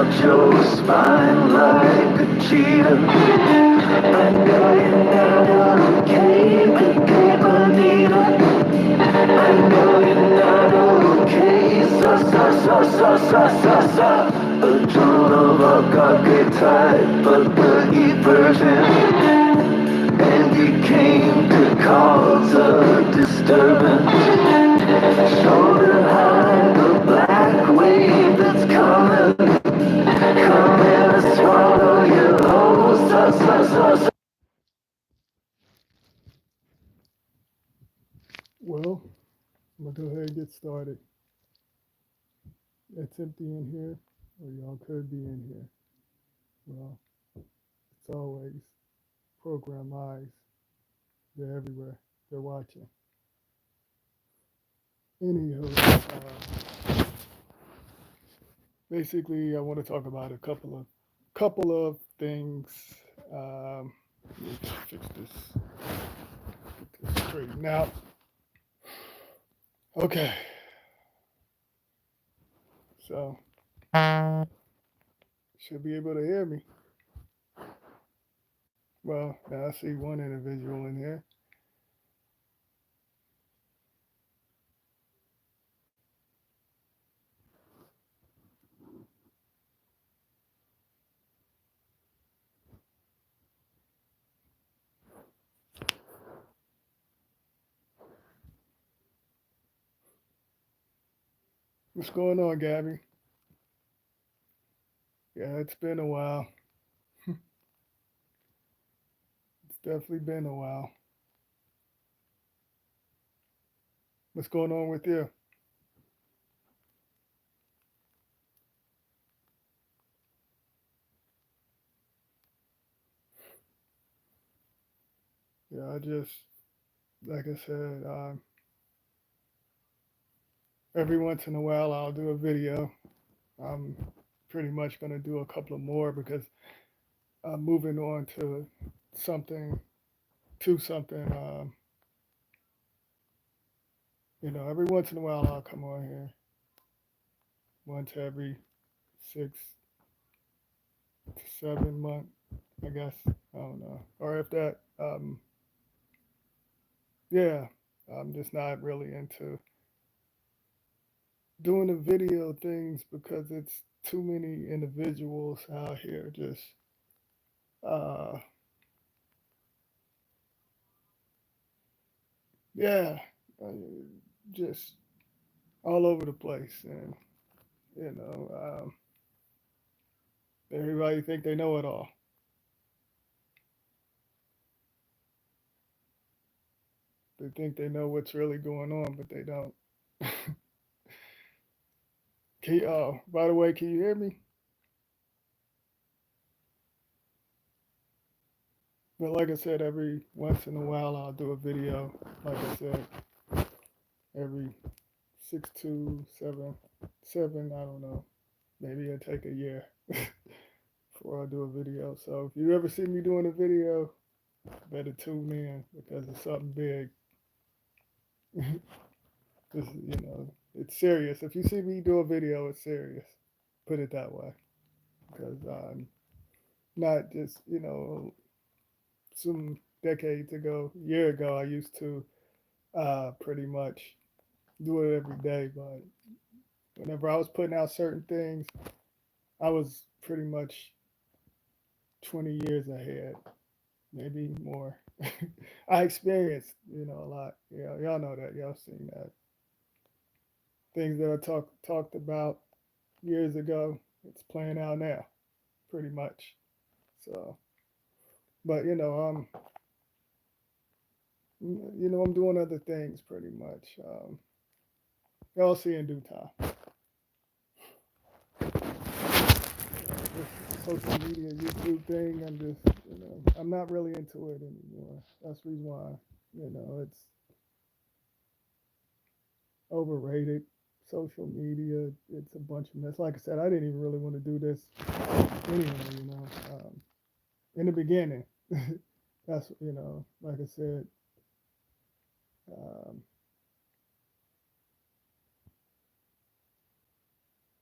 cut your spine like a cheetah. I know you're not okay, baby Bonita. I know you're not okay. Sa. A Joan of Arc archetype, but the E version. And he came to cause a disturbance. Shoulder high, the black wave that's coming. Coming to swallow you whole. Sa. Well, I'm gonna go ahead and get started. It's empty in here, or y'all could be in here. Well, it's always program eyes. They're everywhere. They're watching. Anywho, basically, I want to talk about a couple of things. Let me fix this. Get this straightened out. Okay, so should be able to hear me. Well, now I see one individual in here. What's going on, Gabby? Yeah, it's been a while. It's definitely been a while. What's going on with you? Yeah, I just, like I said, every once in a while I'll do a video. I'm pretty much going to do a couple of more because I'm moving on something, something. Every once in a while I'll come on here, once every 6 to 7 months, I guess. I don't know. Or if that, yeah, I'm just not really into doing the video things because it's too many individuals out here just uh yeah, uh, just all over the place, and you know everybody think they know it all. They think they know what's really going on, but they don't. By the way, can you hear me? But like I said, every once in a while I'll do a video. Like I said, every 6 to 7. I don't know. Maybe it'll take a year before I do a video. So if you ever see me doing a video, better tune in because it's something big. This, it's serious. If you see me do a video, it's serious. Put it that way, because not just some decades ago, a year ago, I used to pretty much do it every day. But whenever I was putting out certain things, I was pretty much 20 years ahead, maybe more. I experienced, a lot. Yeah, y'all know that. Y'all seen that. Things that I talked about years ago, it's playing out now, pretty much. So, but I'm doing other things pretty much. Y'all see in due time. This social media, YouTube thing, I'm not really into it anymore. That's the reason why, it's overrated. Social media, it's a bunch of mess. Like I said, I didn't even really want to do this anyway, in the beginning. That's, like I said, um,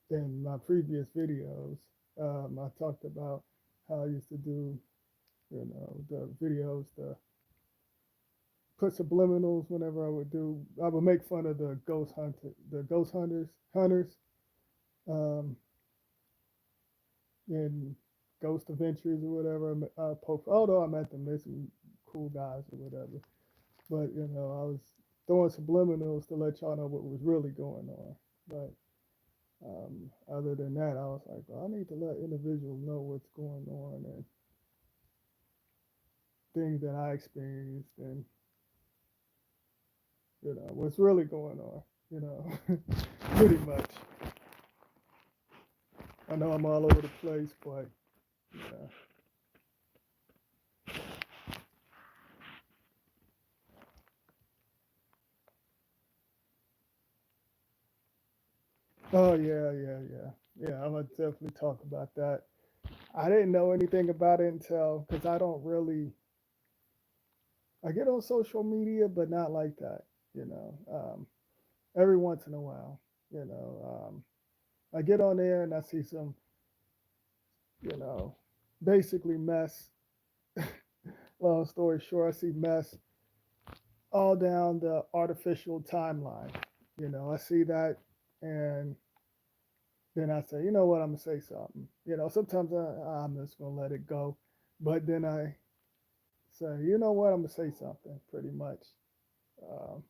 in my previous videos. I talked about how I used to do, the videos, the put subliminals whenever I would make fun of the ghost hunters, in Ghost Adventures or whatever. Although I met them, they're some cool guys or whatever. But I was throwing subliminals to let y'all know what was really going on. But other than that, I was like, well, I need to let individuals know what's going on and things that I experienced and what's really going on. You know, pretty much. I know I'm all over the place, but yeah. Oh yeah. I'm gonna definitely talk about that. I didn't know anything about it until because I don't really. I get on social media, but not like that. You know, every once in a while. You know, I get on there and I see some. You know, basically mess. Long story short, I see mess all down the artificial timeline. I see that, and then I say, you know what, I'm gonna say something. Sometimes I'm just gonna let it go, but then I say, you know what, I'm gonna say something. Pretty much, um,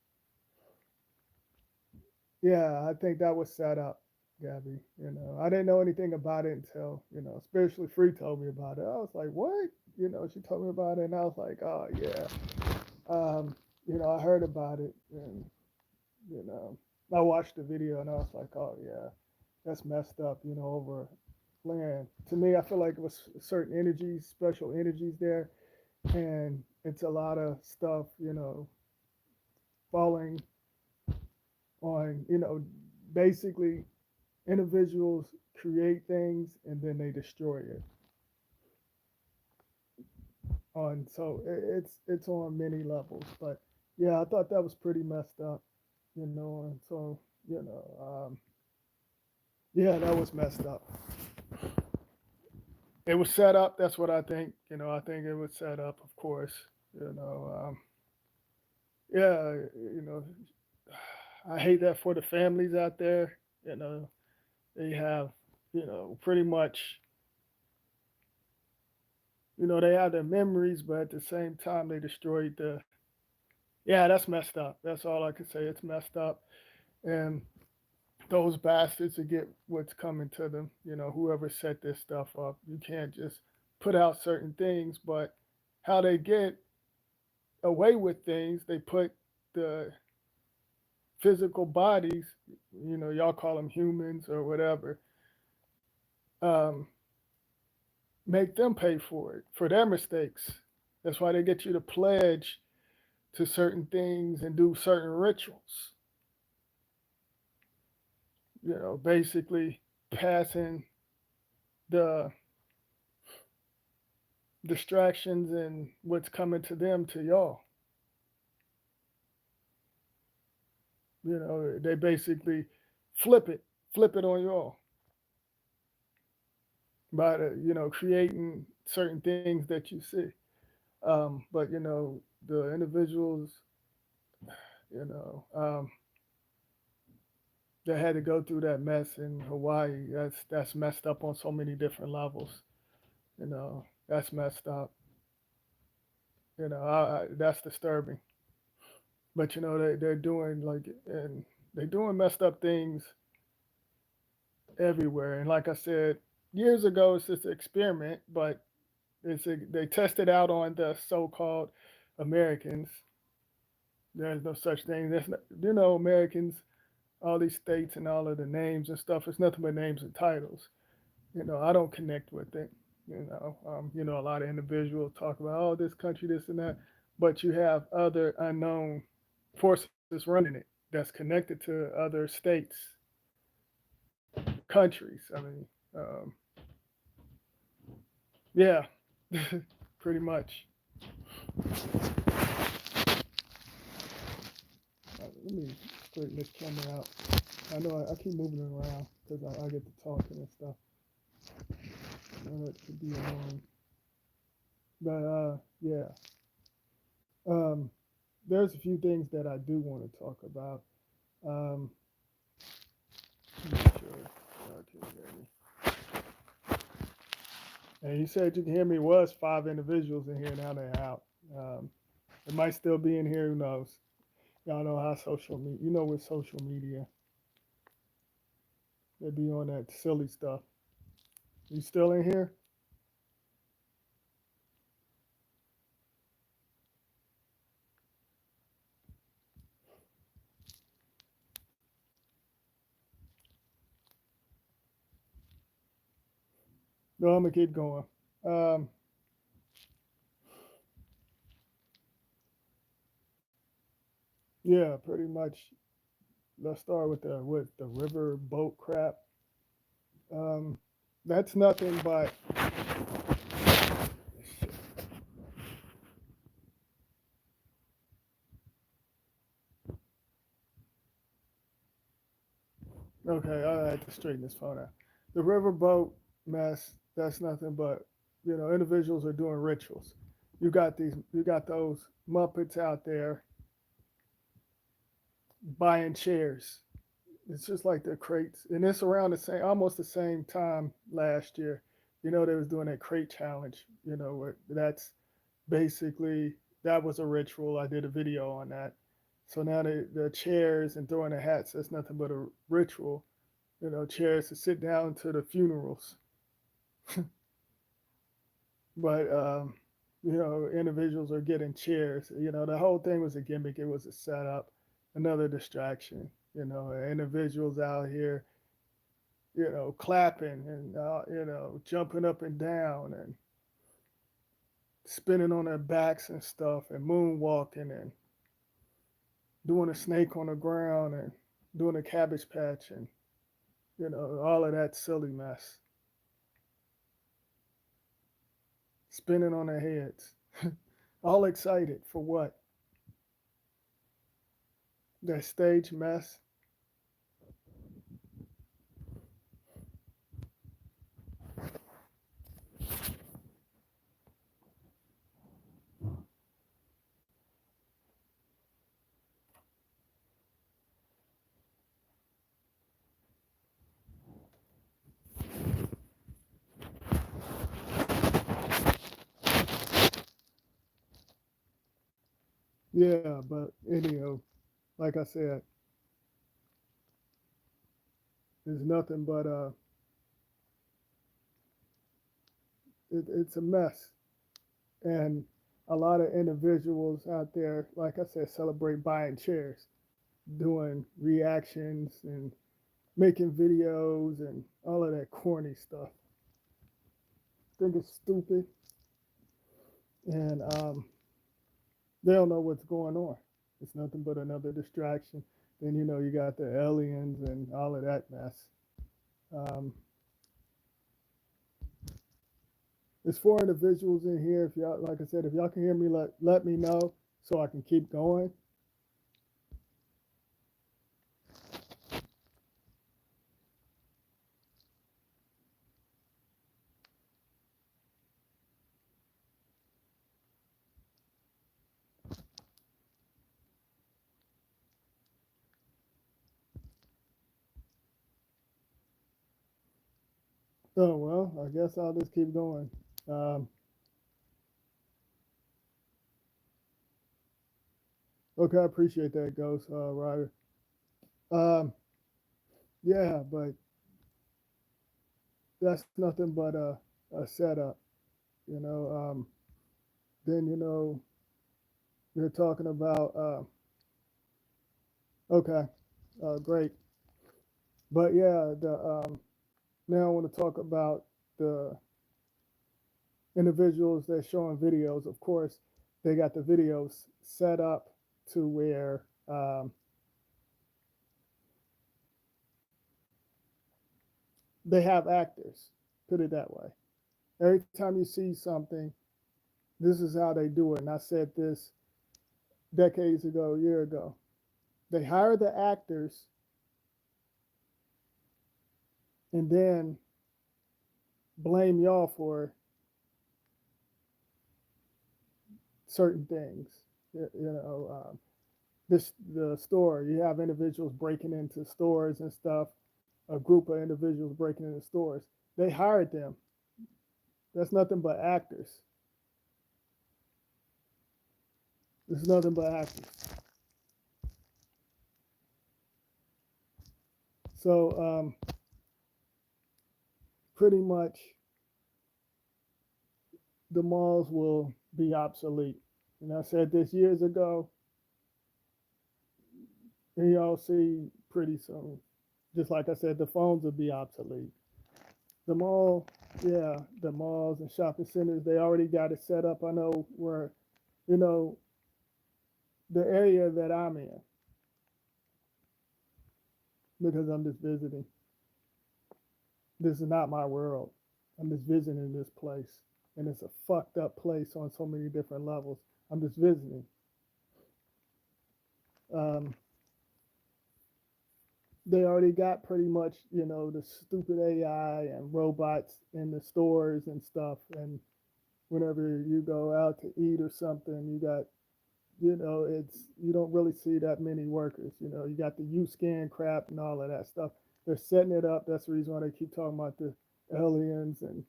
yeah. I think that was set up, Gabby. I didn't know anything about it until Spiritually Free told me about it. I was like, what? She told me about it, and I was like, oh yeah. Um, I heard about it, and you know, I watched the video, and I was like, oh yeah, that's messed up. Over land. To me, I feel like it was certain energies, special energies there, and it's a lot of stuff, falling on, basically individuals create things and then they destroy it. It's on many levels, but yeah, I thought that was pretty messed up, and so yeah, that was messed up. It was set up. That's what I think. I think it was set up, of course. You know, yeah, I hate that for the families out there. They have, pretty much, they have their memories, but at the same time, they destroyed the. Yeah, that's messed up. That's all I can say. It's messed up, and those bastards to get what's coming to them. Whoever set this stuff up, you can't just put out certain things, but how they get away with things, they put the physical bodies, y'all call them humans or whatever, um, make them pay for it, for their mistakes. That's why they get you to pledge to certain things and do certain rituals, basically passing the distractions and what's coming to them to y'all. They basically flip it, flip it on y'all by creating certain things that you see. But the individuals, you know, um, that had to go through that mess in Hawaii, that's messed up on so many different levels. That's messed up. That's disturbing. But they're doing and they're doing messed up things everywhere. And like I said years ago, it's just an experiment, but they tested out on the so-called Americans. There's no such thing. There's no, Americans, all these states and all of the names and stuff. It's nothing but names and titles. I don't connect with it. A lot of individuals talk about this country, this and that, but you have other unknown forces running it that's connected to other states, countries. I mean, yeah, pretty much. Let me straighten this camera out. I know I keep moving it around because I get to talking and stuff. That could be annoying. But yeah. Um, there's a few things that I do want to talk about. Um, make sure y'all can hear me. And you said you can hear me. Was five individuals in here. Now they're out. Um, it might still be in here. Who knows? Y'all know how social media. You know, with social media, they be on that silly stuff. You still in here? No, I'm gonna keep going. Um, yeah, pretty much. Let's start with the river boat crap. Um, that's nothing but okay. I had to straighten this phone out. The riverboat mess. That's nothing but individuals are doing rituals. You got those Muppets out there buying chairs. It's just like the crates, and it's around the same, almost the same time last year. They was doing that crate challenge. That's basically that was a ritual. I did a video on that. So now the chairs and throwing the hats, that's nothing but a ritual. Chairs to sit down to the funerals. But individuals are getting chairs. The whole thing was a gimmick. It was a setup, another distraction. Individuals out here, clapping and jumping up and down and spinning on their backs and stuff and moonwalking and doing a snake on the ground and doing a cabbage patch and all of that silly mess, spinning on their heads, all excited for what? That stage mess. Yeah, but anyhow, like I said, there's nothing but it's a mess, and a lot of individuals out there, like I said, celebrate buying chairs, doing reactions and making videos and all of that corny stuff. I think it's stupid, and they don't know what's going on. It's nothing but another distraction. Then you got the aliens and all of that mess. Um, there's four individuals in here. If y'all, like I said, if y'all can hear me, let me know so I can keep going. Oh well, I guess I'll just keep going. Um, okay, I appreciate that, Ghost Ryder. Um, yeah, but that's nothing but a setup. You know. Then they're talking about okay, great. But yeah, the now I want to talk about the individuals that's showing videos. Of course, they got the videos set up to where they have actors. Put it that way. Every time you see something, this is how they do it. And I said this decades ago, a year ago. They hire the actors, and then blame y'all for certain things. You know, this the store. You have individuals breaking into stores and stuff. A group of individuals breaking into stores. They hired them. That's nothing but actors. It's nothing but actors. So pretty much the malls will be obsolete. And I said this years ago, and y'all see pretty soon. Just like I said, the phones will be obsolete. The mall, yeah, the malls and shopping centers, they already got it set up. I know where, you know, the area that I'm in, because I'm just visiting. This is not my world. I'm just visiting this place. And it's a fucked up place on so many different levels. I'm just visiting. Um, they already got pretty much, the stupid AI and robots in the stores and stuff. And whenever you go out to eat or something, you got, you don't really see that many workers. You got the U scan crap and all of that stuff. They're setting it up. That's the reason why they keep talking about the aliens and,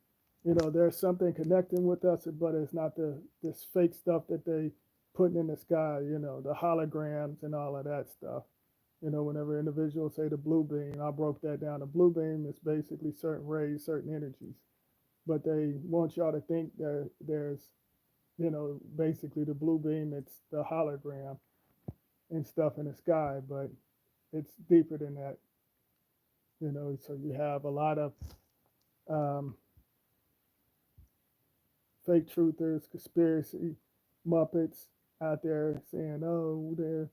there's something connecting with us, but it's not this fake stuff that they putting in the sky, the holograms and all of that stuff. Whenever individuals say the blue beam, I broke that down. The blue beam is basically certain rays, certain energies, but they want y'all to think that there's, basically the blue beam, it's the hologram and stuff in the sky, but it's deeper than that, So you have a lot of um, fake truthers, conspiracy muppets out there saying, oh, they're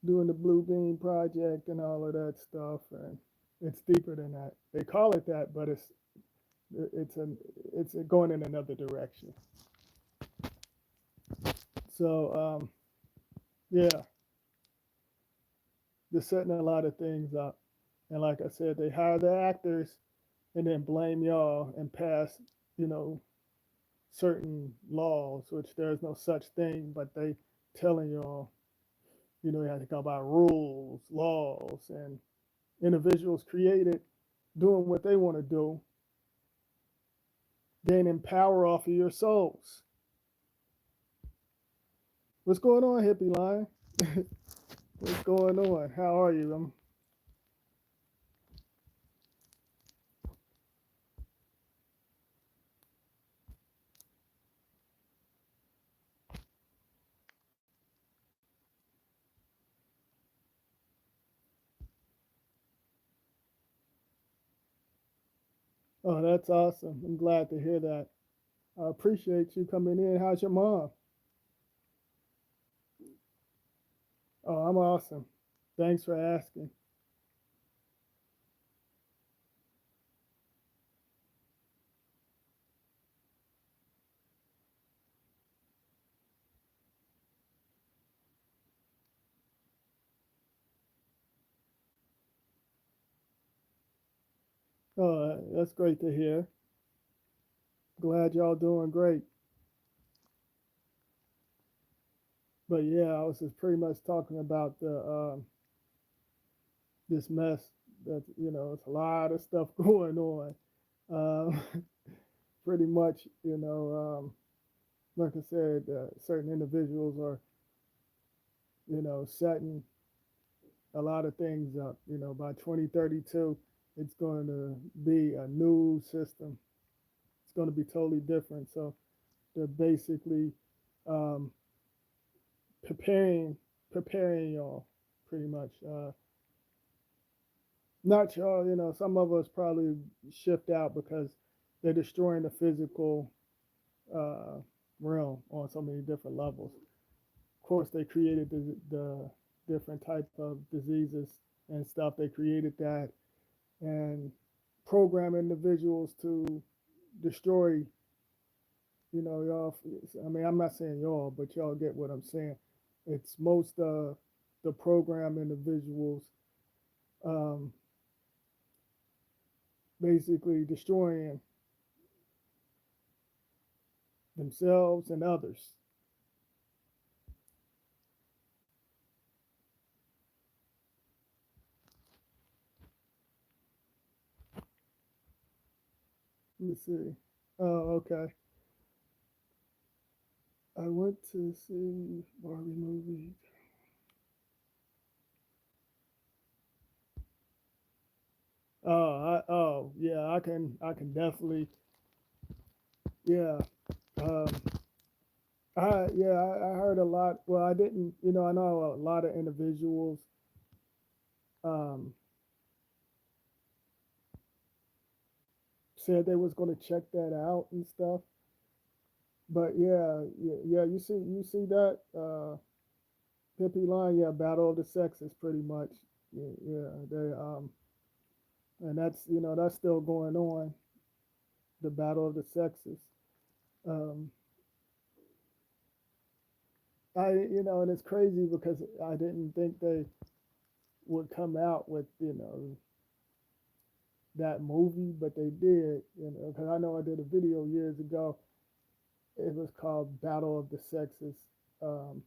doing the Blue Beam Project and all of that stuff, and it's deeper than that. They call it that, but it's an it's going in another direction. So yeah, they're setting a lot of things up, and like I said, they hire the actors and then blame y'all and pass, you know, certain laws, which there's no such thing, but they telling y'all, you have to go by rules, laws, and individuals created doing what they want to do, gaining power off of your souls. What's going on, hippie line? What's going on? How are you? Oh, that's awesome. I'm glad to hear that. I appreciate you coming in. How's your mom? Oh, I'm awesome. Thanks for asking. Oh, that's great to hear. Glad y'all doing great. But yeah, I was just pretty much talking about the this mess that it's a lot of stuff going on. Pretty much, like I said, certain individuals are setting a lot of things up. By 2032, it's going to be a new system. It's going to be totally different. So they're basically um, preparing preparing y'all pretty much. Not y'all, some of us probably shift out because they're destroying the physical uh, realm on so many different levels. Of course, they created the different type of diseases and stuff. They created that and program individuals to destroy. Y'all. I mean, I'm not saying y'all, but y'all get what I'm saying. It's most the program individuals um, basically destroying themselves and others. Let me see. Oh, okay. I went to see Barbie movie. Oh yeah, I can definitely yeah. Um, I heard a lot. Well, I didn't. I know a lot of individuals um, said they was going to check that out and stuff. But yeah. You see that hippie line. Yeah, battle of the sexes, pretty much. Yeah. They and that's still going on. The battle of the sexes. Um, and it's crazy because I didn't think they would come out with that movie, but they did. Because I know I did a video years ago. It was called Battle of the Sexes. Um,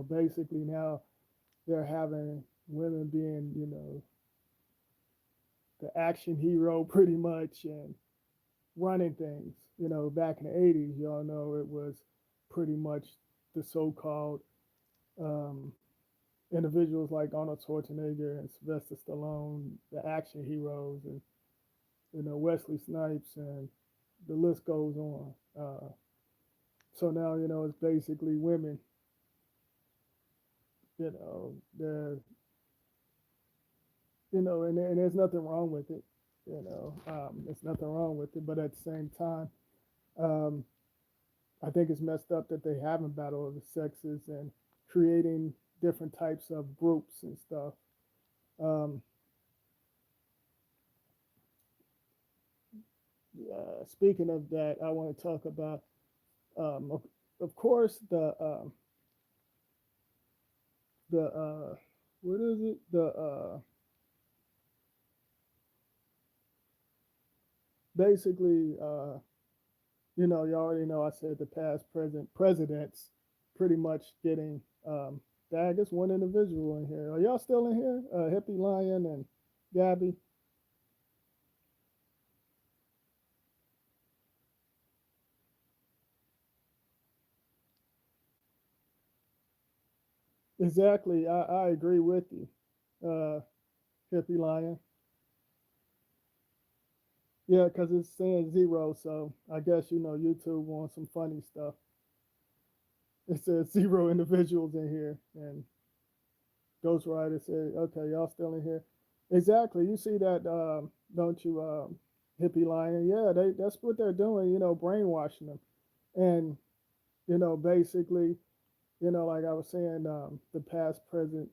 basically now they're having women being, the action hero pretty much and running things. Back in the 80s, y'all know it was pretty much the so-called um, individuals like Arnold Schwarzenegger and Sylvester Stallone, the action heroes, and Wesley Snipes, and the list goes on. So now it's basically women. They're and there's nothing wrong with it. There's nothing wrong with it, but at the same time, um, I think it's messed up that they haven't battle of the sexes and creating different types of groups and stuff. Um, Speaking of that, I want to talk about, of course, the what is it? The basically, you already know. I said the past, present presidents, pretty much getting. I guess one individual in here. Are y'all still in here? Hippie Lion and Gabby. Exactly. I agree with you, uh, Hippie Lion. Yeah, because it's saying zero, so I guess YouTube wants some funny stuff. It says zero individuals in here, and Ghost Rider said, "Okay, y'all still in here." Exactly. You see that, don't you, Hippie Lion? Yeah, that's what they're doing. Brainwashing them, and basically, like I was saying, the past, present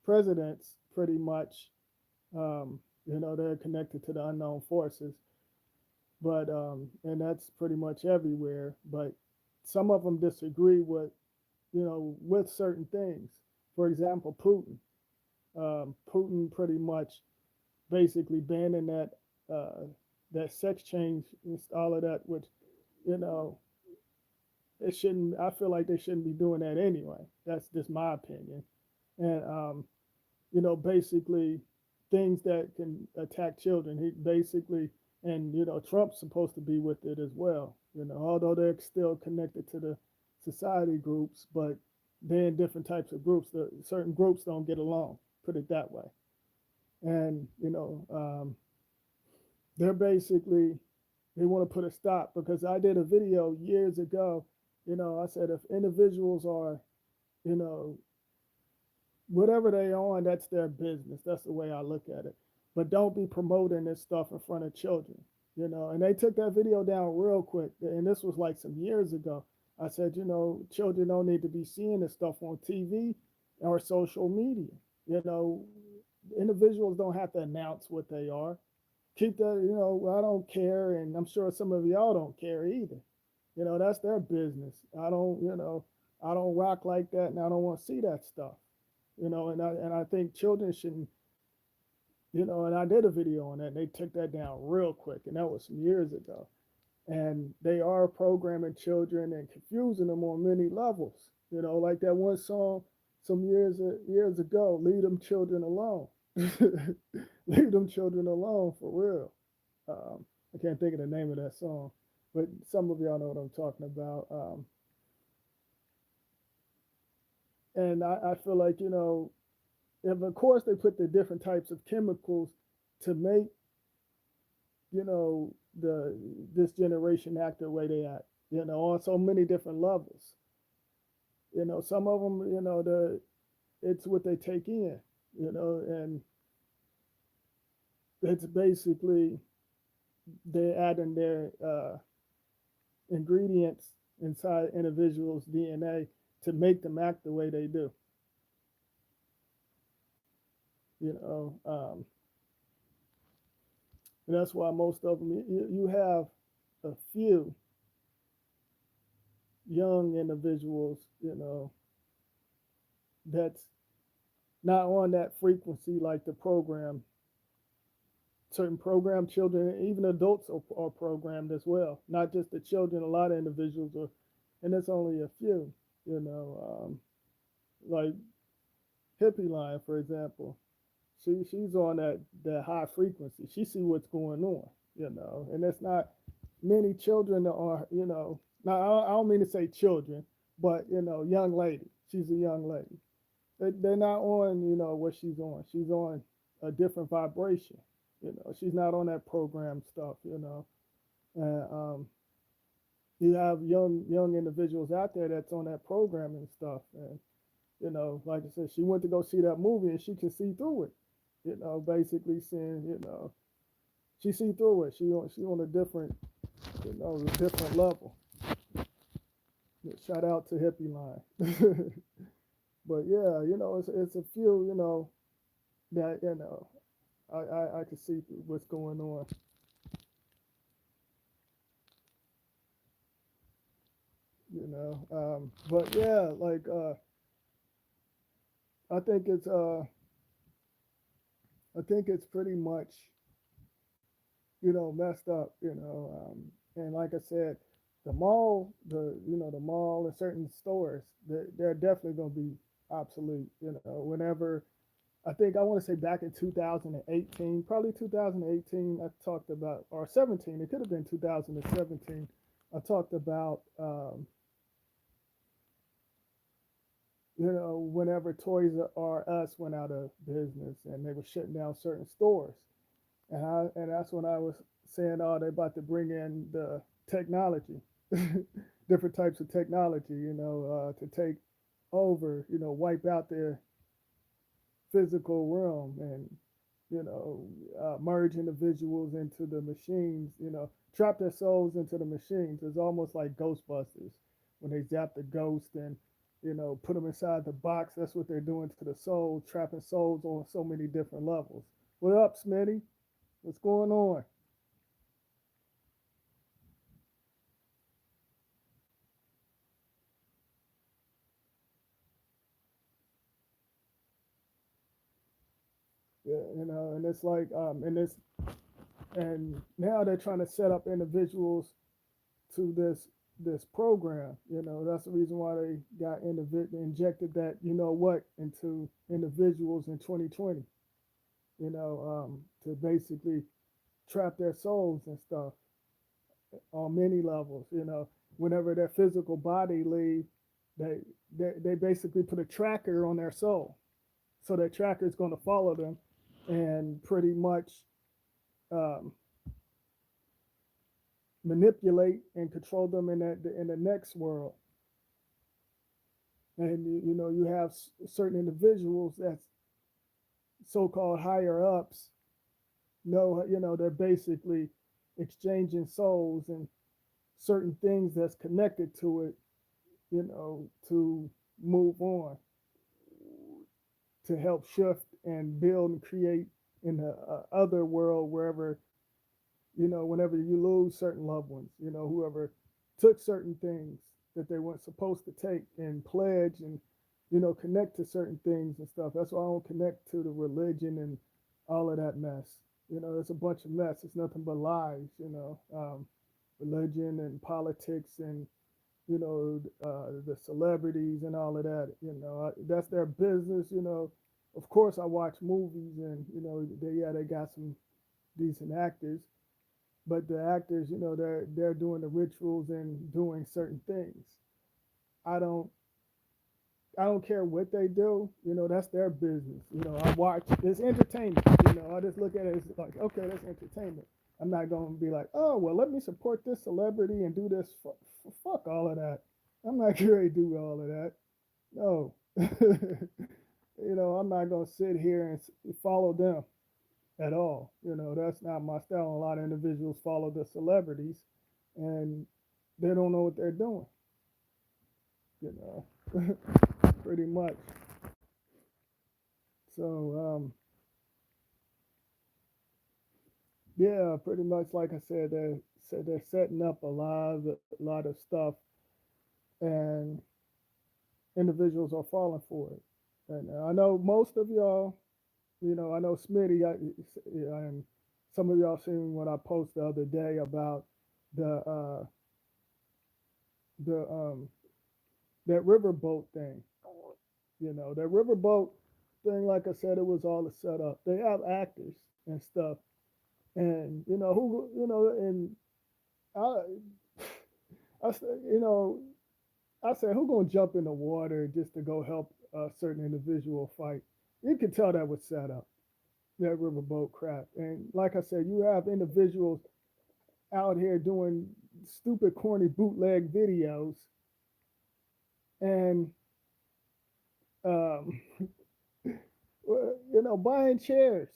presidents, pretty much, they're connected to the unknown forces, but and that's pretty much everywhere. But some of them disagree with certain things. For example, Putin. Putin pretty much basically banning uh, that sex change and all of that, which you know it shouldn't. I feel like they shouldn't be doing that anyway. That's just my opinion. And basically things that can attack children. He basically, and Trump's supposed to be with it as well. Although they're still connected to the society groups, but they're in different types of groups. Certain groups don't get along. Put it that way. And they're basically they want to put a stop because I did a video years ago. I said if individuals are you know whatever they on, that's their business. That's the way I look at it. But don't be promoting this stuff in front of children. And they took that video down real quick. And this was like some years ago. I said, children don't need to be seeing this stuff on TV or social media. You know, Individuals don't have to announce what they are. Keep that, I don't care. And I'm sure some of y'all don't care either. That's their business. I don't rock like that and I don't want to see that stuff. And I think children shouldn't, and I did a video on that and they took that down real quick and that was some years ago. and they are programming children and confusing them on many levels. Like that one song some years ago, "Leave them children alone." Leave them children alone for real. I can't think of the name of that song, but some of y'all know what I'm talking about. And I feel like if of course they put the different types of chemicals to make the this generation act the way they act, on so many different levels. Some of them, it's what they take in, and it's basically they're adding their ingredients inside individuals' DNA to make them act the way they do. You know, and that's why most of them you have a few young individuals, that's not on that frequency like the program. Certain program children, even adults are programmed as well. Not just the children. A lot of individuals are, and it's only a few. Like hippie line, for example. She's on that high frequency. She see what's going on. And it's not many children are. Now I don't mean to say children, but young lady. She's a young lady. They're not on what she's on. She's on a different vibration. She's not on that program stuff. And you have young individuals out there that's on that programming stuff. And like I said, she went to go see that movie and she can see through it. Basically saying, she see through it. She on a different, a different level. Shout out to hippie line. But yeah, it's a few, that I can see what's going on. But yeah, like I think it's uh I think it's pretty much messed up. And like I said, the mall and certain stores, they're definitely going to be obsolete. Whenever I want to say back in 2018, probably 2018, I talked about, or 17, it could have been 2017. I talked about, whenever Toys R Us went out of business and they were shutting down certain stores. And that's when I was saying, oh, they're about to bring in the technology, different types of technology, to take over, wipe out their physical realm and merge individuals into the machines, trap their souls into the machines. It's almost like Ghostbusters when they zap the ghost and put them inside the box. That's what they're doing to the soul, trapping souls on so many different levels. What up, Smitty? What's going on? Yeah, and it's like, and now they're trying to set up individuals to this program. That's the reason why they got injected that what into individuals in 2020. To basically trap their souls and stuff on many levels. Whenever their physical body leave, they they basically put a tracker on their soul, so that tracker is going to follow them, and pretty much um, manipulate and control them in the next world. And you have certain individuals that's so-called higher ups. Know they're basically exchanging souls and certain things that's connected to it. To move on, to help shift and build and create in the other world wherever whenever you lose certain loved ones, whoever took certain things that they weren't supposed to take and pledge and, connect to certain things and stuff. That's why I don't connect to the religion and all of that mess. It's a bunch of mess. It's nothing but lies. religion and politics and the celebrities and all of that. That's their business. Of course, I watch movies and they got some decent actors, but the actors, they're doing the rituals and doing certain things. I don't I don't care what they do. That's their business. I watch. It's entertainment. I just look at it as like, okay, that's entertainment. I'm not going to be like, oh, well, let me support this celebrity and do this. Fuck all of that. I'm not going to do all of that. No. I'm not going to sit here and follow them at all. That's not my style. A lot of individuals follow the celebrities and they don't know what they're doing. You know, pretty much. So, yeah, pretty much like I said, they're setting up a lot of stuff, and individuals are falling for it. And I know most of y'all, I know Smitty, and some of y'all seen what I posted the other day about the uh, the that riverboat thing. That riverboat thing. Like I said, it was all a setup. They have actors and stuff, and and I, I said, I said, who gonna jump in the water just to go help a certain individual fight? You can tell that was set up, that riverboat crap. And like I said, you have individuals out here doing stupid, corny bootleg videos and, um, buying chairs.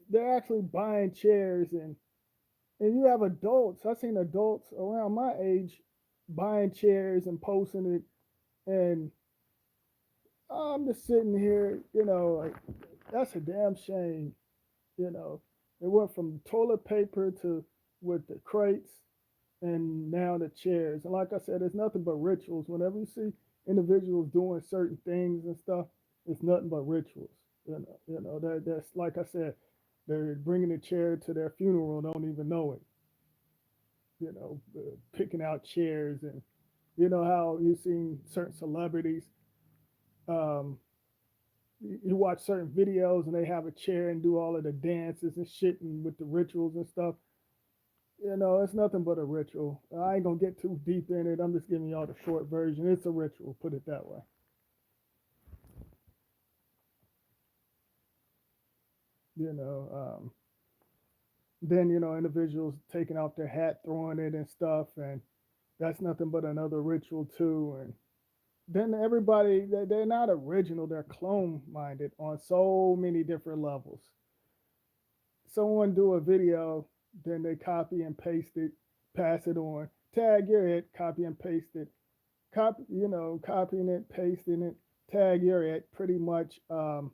They're actually buying chairs, and you have adults. I've seen adults around my age buying chairs and posting it, and I'm just sitting here, like that's a damn shame. You know, it went from toilet paper to with the crates and now the chairs. And like I said, it's nothing but rituals. Whenever you see individuals doing certain things and stuff, it's nothing but rituals. That's like I said, they're bringing a chair to their funeral, and don't even know it. Picking out chairs, and how you've seen certain celebrities. Um, you watch certain videos and they have a chair and do all of the dances and shit and with the rituals and stuff. It's nothing but a ritual. I ain't gonna get too deep in it. I'm just giving y'all the short version. It's a ritual, put it that way. You know, then individuals taking off their hat, throwing it and stuff, and that's nothing but another ritual too. And then everybody, they're not original. They're clone minded on so many different levels. Someone do a video, then they copy and paste it, pass it on, tag your it, copy and paste it, copying it, pasting it, tag your it. Pretty much, they'll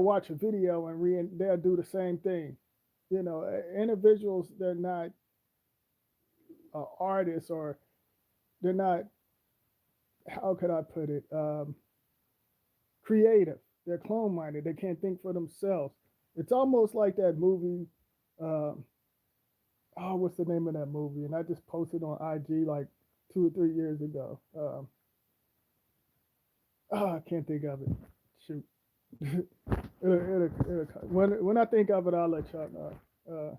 watch a video and they'll do the same thing. Individuals, they're not artists, or they're not. How could I put it? Creative. They're clone minded. They can't think for themselves. It's almost like that movie. Um, oh, what's the name of that movie? And I just posted on IG like 2 or 3 years ago. I can't think of it. Shoot. When I think of it, I'll let y'all know.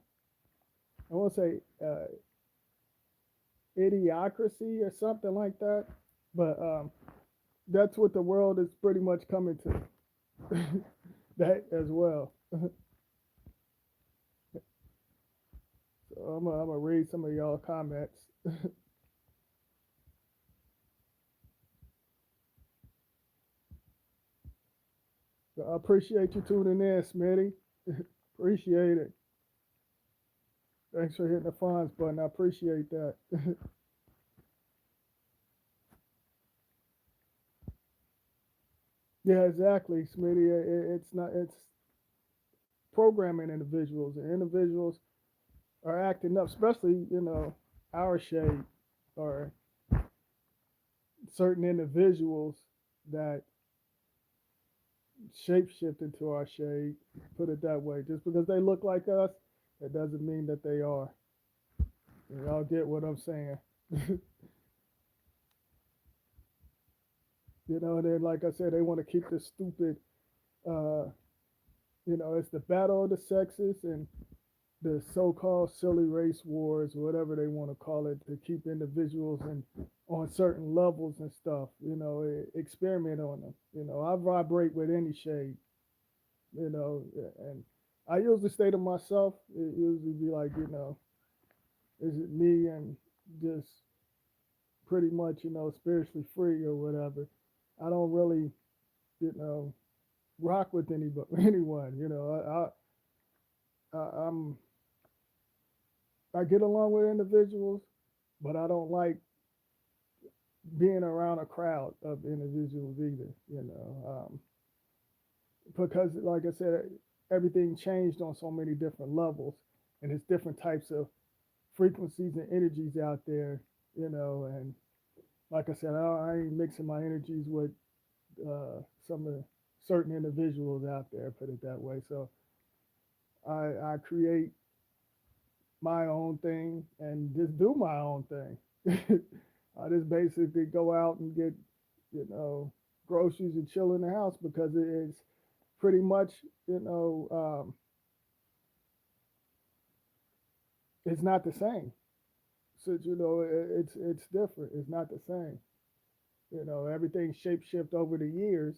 I want to say idiocracy or something like that. But that's what the world is pretty much coming to. That as well. So I'm gonna read some of y'all comments. So I appreciate you tuning in, Smitty. Appreciate it. Thanks for hitting the funds button. I appreciate that. Yeah, exactly, Smitty. It's not. It's programming individuals, and individuals are acting up, especially our shade, or certain individuals that shapeshift into our shade. Put it that way. Just because they look like us, It doesn't mean that they are. Y'all get what I'm saying. And then like I said, they want to keep this stupid. Uh, it's the battle of the sexes and the so-called silly race wars, whatever they want to call it, to keep individuals and on certain levels and stuff. Experiment on them. I vibrate with any shade. And I usually say to myself, it usually be like, is it me and just pretty much, spiritually free or whatever. I don't really, you know, rock with anybody, anyone. I'm I get along with individuals, but I don't like being around a crowd of individuals either. Because like I said, everything changed on so many different levels, and it's different types of frequencies and energies out there. And like I said, I ain't mixing my energies with some of the certain individuals out there. Put it that way. So I create my own thing and just do my own thing. I just basically go out and get, you know, groceries and chill in the house because it's pretty much, you know, it's not the same. So it's different. It's not the same. Everything shape shift over the years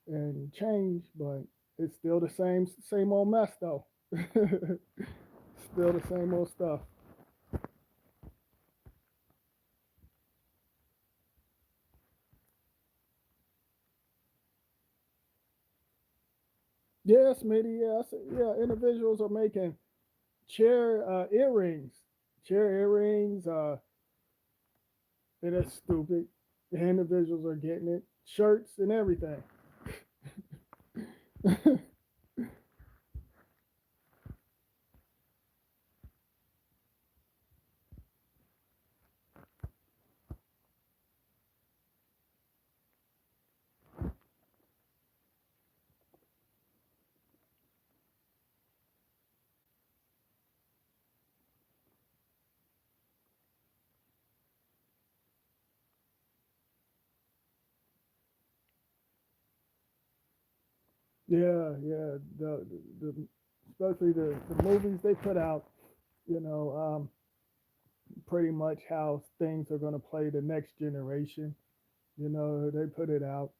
and change, but it's still the same old mess though. Still the same old stuff. Yes, Smitty. Yes, yeah. Individuals are making chair earrings, chair earrings. It is stupid. The individuals are getting it, shirts and everything. Yeah, yeah. The especially the movies they put out. You know, pretty much how things are going to play the next generation. They put it out.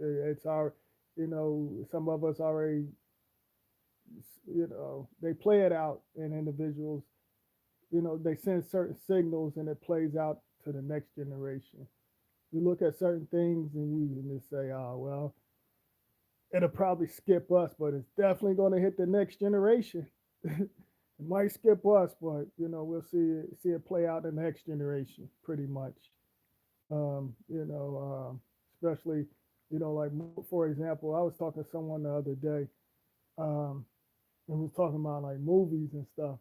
It's our, some of us already, they play it out in individuals. They send certain signals and it plays out to the next generation. You look at certain things and you just say, oh, well, it'll probably skip us, but it's definitely going to hit the next generation. It might skip us, but we'll see it play out in the next generation, pretty much. Especially, like for example, I was talking to someone the other day, um, and was talking about like movies and stuff,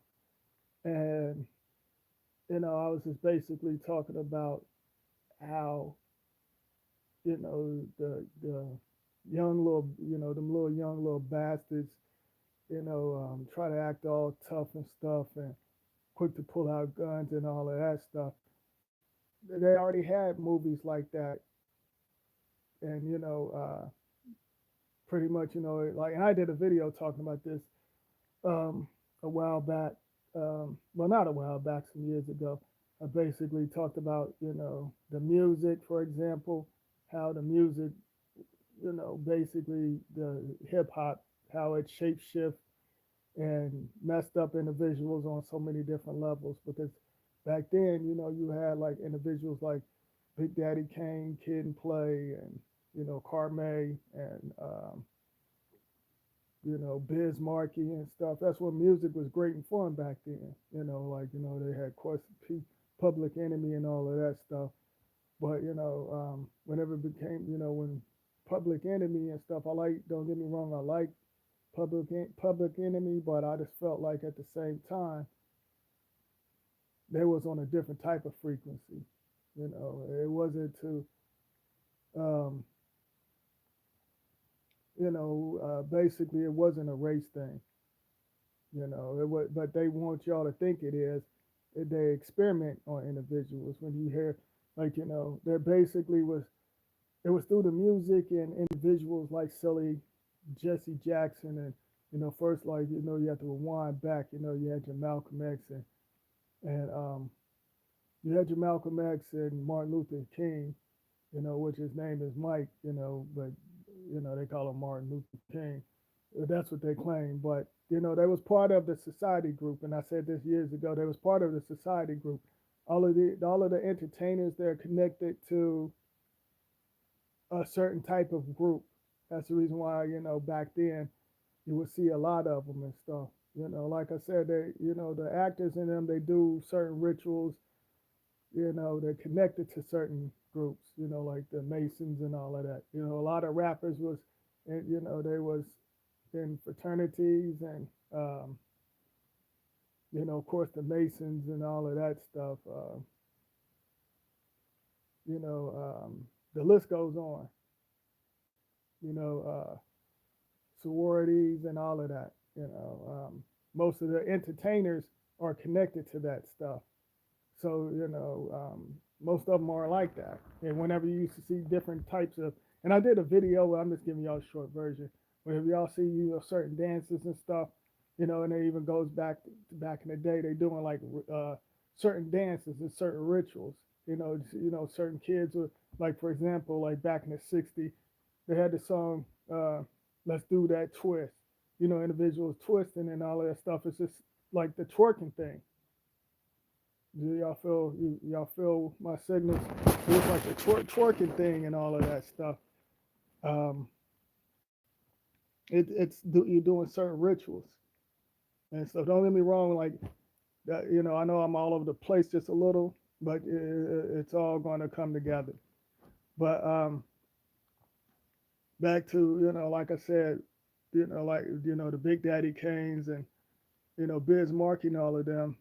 and I was just basically talking about how the young little them little young little bastards try to act all tough and stuff and quick to pull out guns and all of that stuff. They already had movies like that, and pretty much like, and I did a video talking about this a while back. Well, not a while back, some years ago. I basically talked about the music, for example, how the music basically the hip hop, how it shapeshift and messed up individuals on so many different levels. Because back then, you had like individuals like Big Daddy Kane, Kid and Play, and Carme, and Biz Markie and stuff. That's when music was great and fun back then. Like they had course Public Enemy and all of that stuff. But whenever it became, when Public Enemy and stuff, I like. Don't get me wrong, I like Public Enemy, but I just felt like at the same time they was on a different type of frequency. It wasn't to, um, basically it wasn't a race thing. But they want y'all to think it is. They experiment on individuals. When you hear, like, there basically was, it was through the music and individuals like Silly, Jesse Jackson, and first, like, you have to rewind back. You had your Malcolm X and you had your Malcolm X and Martin Luther King, which his name is Mike, but they call him Martin Luther King. That's what they claim. But they was part of the society group, and I said this years ago. They was part of the society group. All of the entertainers, they're connected to a certain type of group. That's the reason why back then you would see a lot of them and stuff. Like I said, the actors in them, they do certain rituals. They're connected to certain groups. Like the Masons and all of that. A lot of rappers was, and they was in fraternities and of course the Masons and all of that stuff. You know, the list goes on. You know, sororities and all of that. Most of the entertainers are connected to that stuff. So most of them are like that. And whenever you used to see different types of, and I did a video. I'm just giving y'all a short version. Whenever y'all see certain dances and stuff, and it even goes back in the day. They doing like certain dances and certain rituals. Certain kids were like, for example, like back in the '60s, they had the song "Let's Do That Twist." Individuals twisting and all of that stuff. It's just like the twerking thing. Do y'all feel my signals? It's like the twerking thing and all of that stuff. Um, you're doing certain rituals and stuff. Don't get me wrong, like that. I know I'm all over the place just a little, but it's all going to come together. But back to like I said, like the Big Daddy Kanes and Biz Markie and all of them.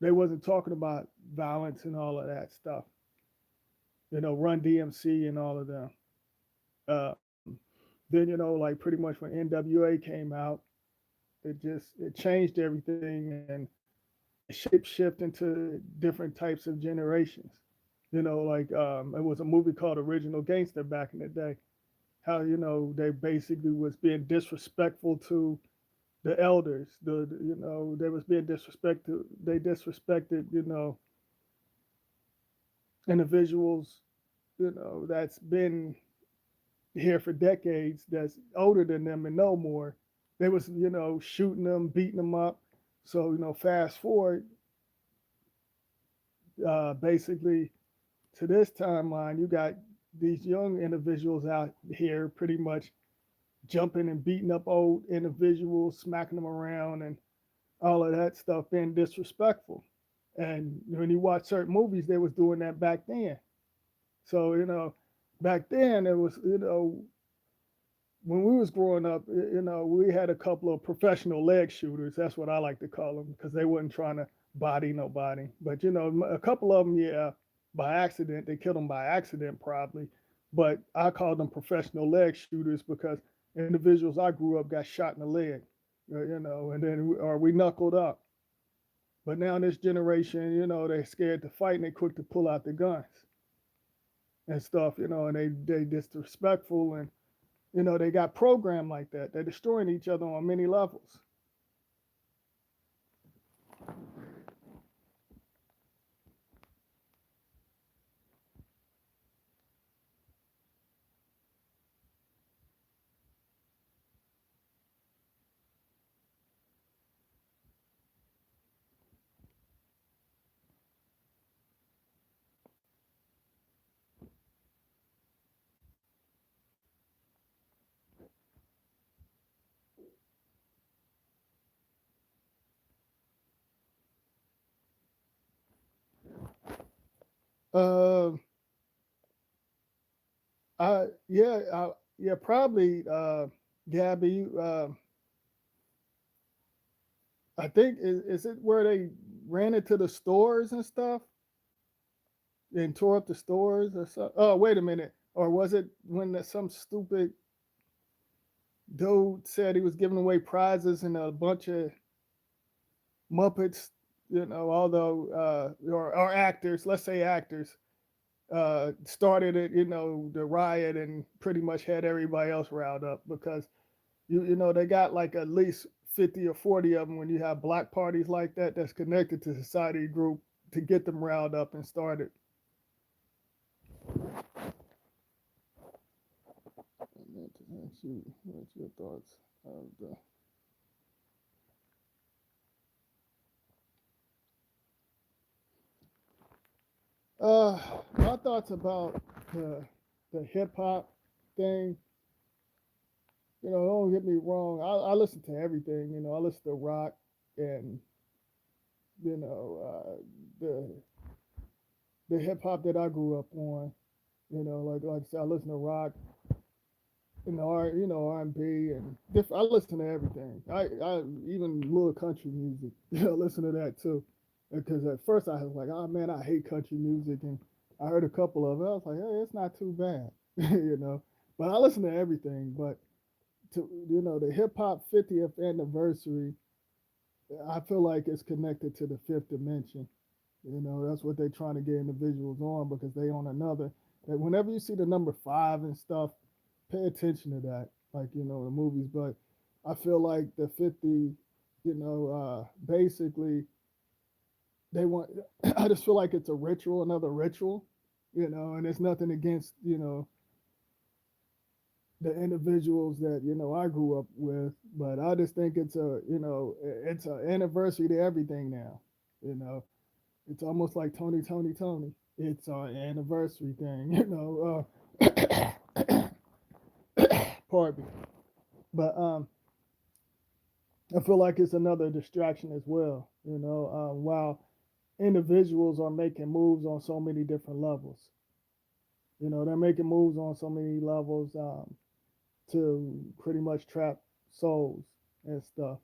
They wasn't talking about violence and all of that stuff. Run DMC and all of them. Um, then like pretty much when NWA came out, it changed everything and it shape shift into different types of generations. Like it was a movie called Original Gangster back in the day. How they basically was being disrespectful to the elders. They was being disrespected. They disrespected individuals that's been here for decades, that's older than them and know more. They was shooting them, beating them up. So fast forward, basically to this timeline, you got these young individuals out here pretty much jumping and beating up old individuals, smacking them around, and all of that stuff, being disrespectful. And when you watch certain movies, they was doing that back then. So back then it was when we was growing up, we had a couple of professional leg shooters. That's what I like to call them because they wasn't trying to body nobody. But a couple of them, yeah, by accident, they killed them by accident probably. But I called them professional leg shooters because individuals I grew up got shot in the leg, and then or we knuckled up. But now this generation, they're scared to fight and they quick to pull out the guns and stuff, and they disrespectful and they got programmed like that. They're destroying each other on many levels. Uh, yeah, yeah, probably. Gabby, I think is it where they ran into the stores and stuff and tore up the stores or so? Oh, wait a minute. Or was it when some stupid dude said he was giving away prizes and a bunch of Muppets, although or actors, let's say actors, started it, the riot and pretty much had everybody else riled up because they got like at least 50 or 40 of them when you have black parties like that that's connected to society group to get them riled up and started. What's your thoughts of the uh my thoughts about the hip hop thing. Don't get me wrong. I listen to everything. I listen to rock and you know the hip hop that I grew up on. Like I said, I listen to rock, R&B and different. I listen to everything. I even little country music. I listen to that too. Because at first I was like, oh man, I hate country music, and I heard a couple of it. I was like, hey, it's not too bad, But I listen to everything. But to the hip hop 50th anniversary, I feel like it's connected to the fifth dimension. That's what they're trying to get individuals on because they on another. That whenever you see the number five and stuff, pay attention to that, like the movies. But I feel like the 50, basically they want. I just feel like it's a ritual, another ritual, and it's nothing against the individuals that I grew up with, but I just think it's an anniversary to everything now. You know, it's almost like Tony. It's an anniversary thing. Pardon me, but I feel like it's another distraction as well. While individuals are making moves on so many different levels. They're making moves on so many levels to pretty much trap souls and stuff.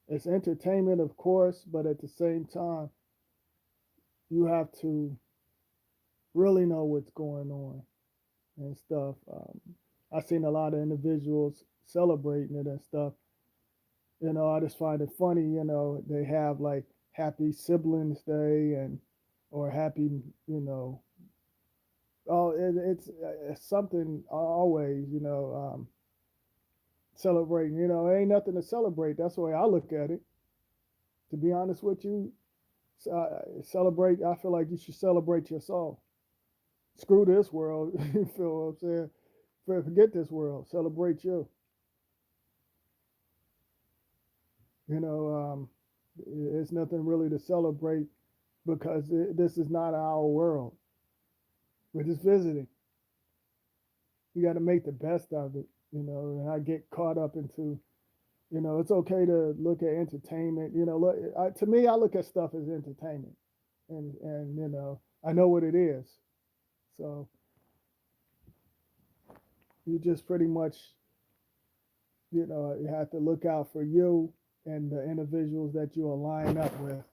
It's entertainment, of course, but at the same time, you have to really know what's going on and stuff. I've seen a lot of individuals celebrating it and stuff. I just find it funny. They have like Happy Siblings Day and or Happy, oh, it's something always, celebrating. It ain't nothing to celebrate. That's the way I look at it. To be honest with you, celebrate. I feel like you should celebrate your soul. Screw this world. You feel what I'm saying? Forget this world. Celebrate you. You know, it's nothing really to celebrate because this is not our world. We're just visiting. You got to make the best of it. And I get caught up into. It's okay to look at entertainment. To me, I look at stuff as entertainment, and I know what it is. So you just pretty much you have to look out for you and the individuals that you align up with.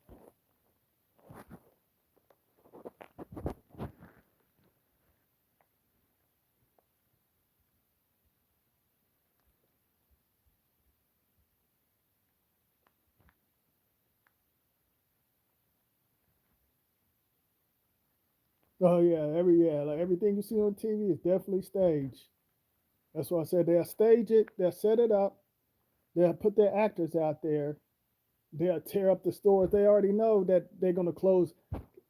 Oh yeah, like everything you see on TV is definitely staged. That's why I said they'll stage it, they'll set it up, they'll put their actors out there, they'll tear up the stores. They already know that they're gonna close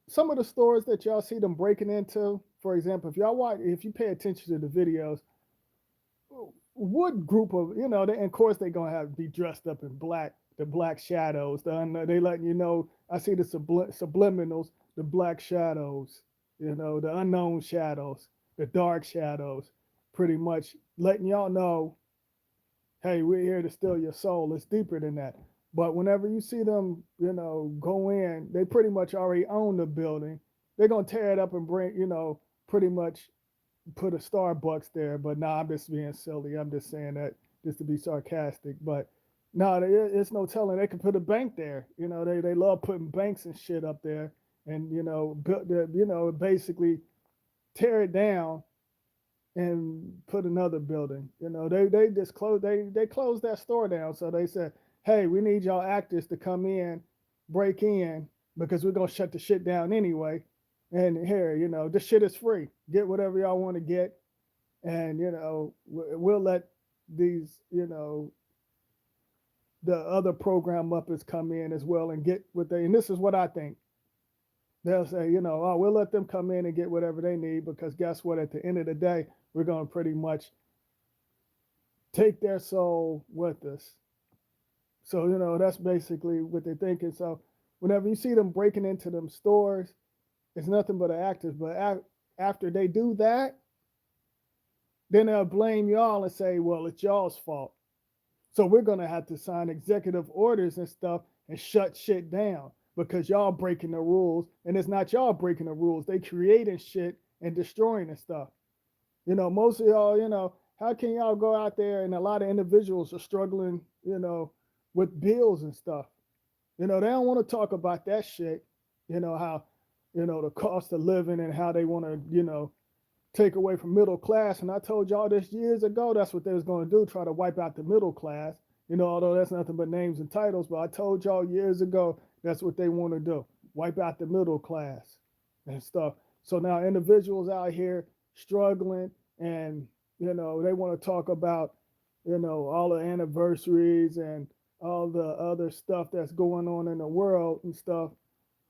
some of the stores that y'all see them breaking into. For example, if you pay attention to the videos, what group of and of course they're gonna have be dressed up in black, the black shadows, they letting I see the subliminals, the black shadows, the unknown shadows, the dark shadows, pretty much letting y'all know, hey, we're here to steal your soul. It's deeper than that. But whenever you see them go in, they pretty much already own the building. They're gonna tear it up and bring pretty much put a Starbucks there, but nah, I'm just being silly. I'm just saying that just to be sarcastic. But no, it's no telling. They could put a bank there. They love putting banks and shit up there, and basically tear it down and put another building. They just closed. They closed that store down. So they said, hey, we need y'all actors to come in break in because we're gonna shut the shit down anyway. And here, this shit is free. Get whatever y'all want to get, and we'll let these, the other program uppers come in as well and get what they. And this is what I think. They'll say, oh, we'll let them come in and get whatever they need because guess what? At the end of the day, we're gonna pretty much take their soul with us. So, that's basically what they're thinking. So, whenever you see them breaking into them stores, it's nothing but the actors. But after they do that, then they'll blame y'all and say, well, it's y'all's fault. So, we're going to have to sign executive orders and stuff and shut shit down because y'all breaking the rules. And it's not y'all breaking the rules, they creating shit and destroying and stuff. Most of y'all, how can y'all go out there and a lot of individuals are struggling, with bills and stuff. They don't want to talk about that shit. How, the cost of living and how they want to, take away from middle class. And I told y'all this years ago, that's what they was going to do, try to wipe out the middle class. Although that's nothing but names and titles, but I told y'all years ago, that's what they want to do, wipe out the middle class and stuff. So now individuals out here struggling and, they want to talk about, all the anniversaries and all the other stuff that's going on in the world and stuff.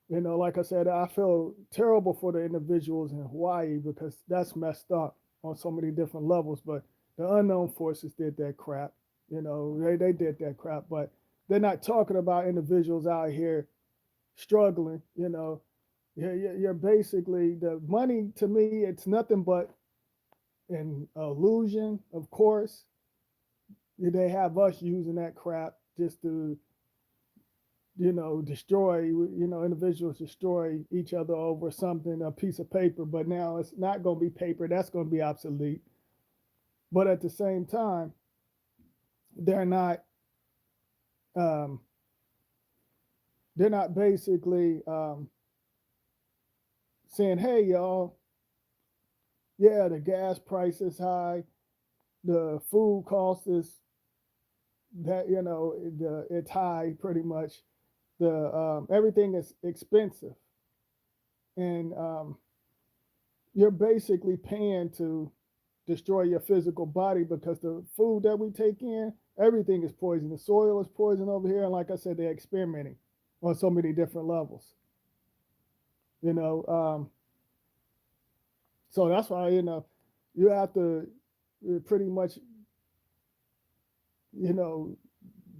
Like I said, I feel terrible for the individuals in Hawaii because that's messed up on so many different levels. But the unknown forces did that crap. They did that crap. But they're not talking about individuals out here struggling. You're basically the money to me. It's nothing but an illusion. Of course, they have us using that crap just to destroy, individuals destroy each other over something, a piece of paper. But now it's not going to be paper. That's going to be obsolete. But at the same time, they're not, um, they're not basically saying, hey, y'all, yeah, the gas price is high. The food cost is that, it's high pretty much. The everything is expensive. And you're basically paying to destroy your physical body because the food that we take in, everything is poison. The soil is poison over here, and like I said, they're experimenting on so many different levels. You know, so that's why you have to pretty much you know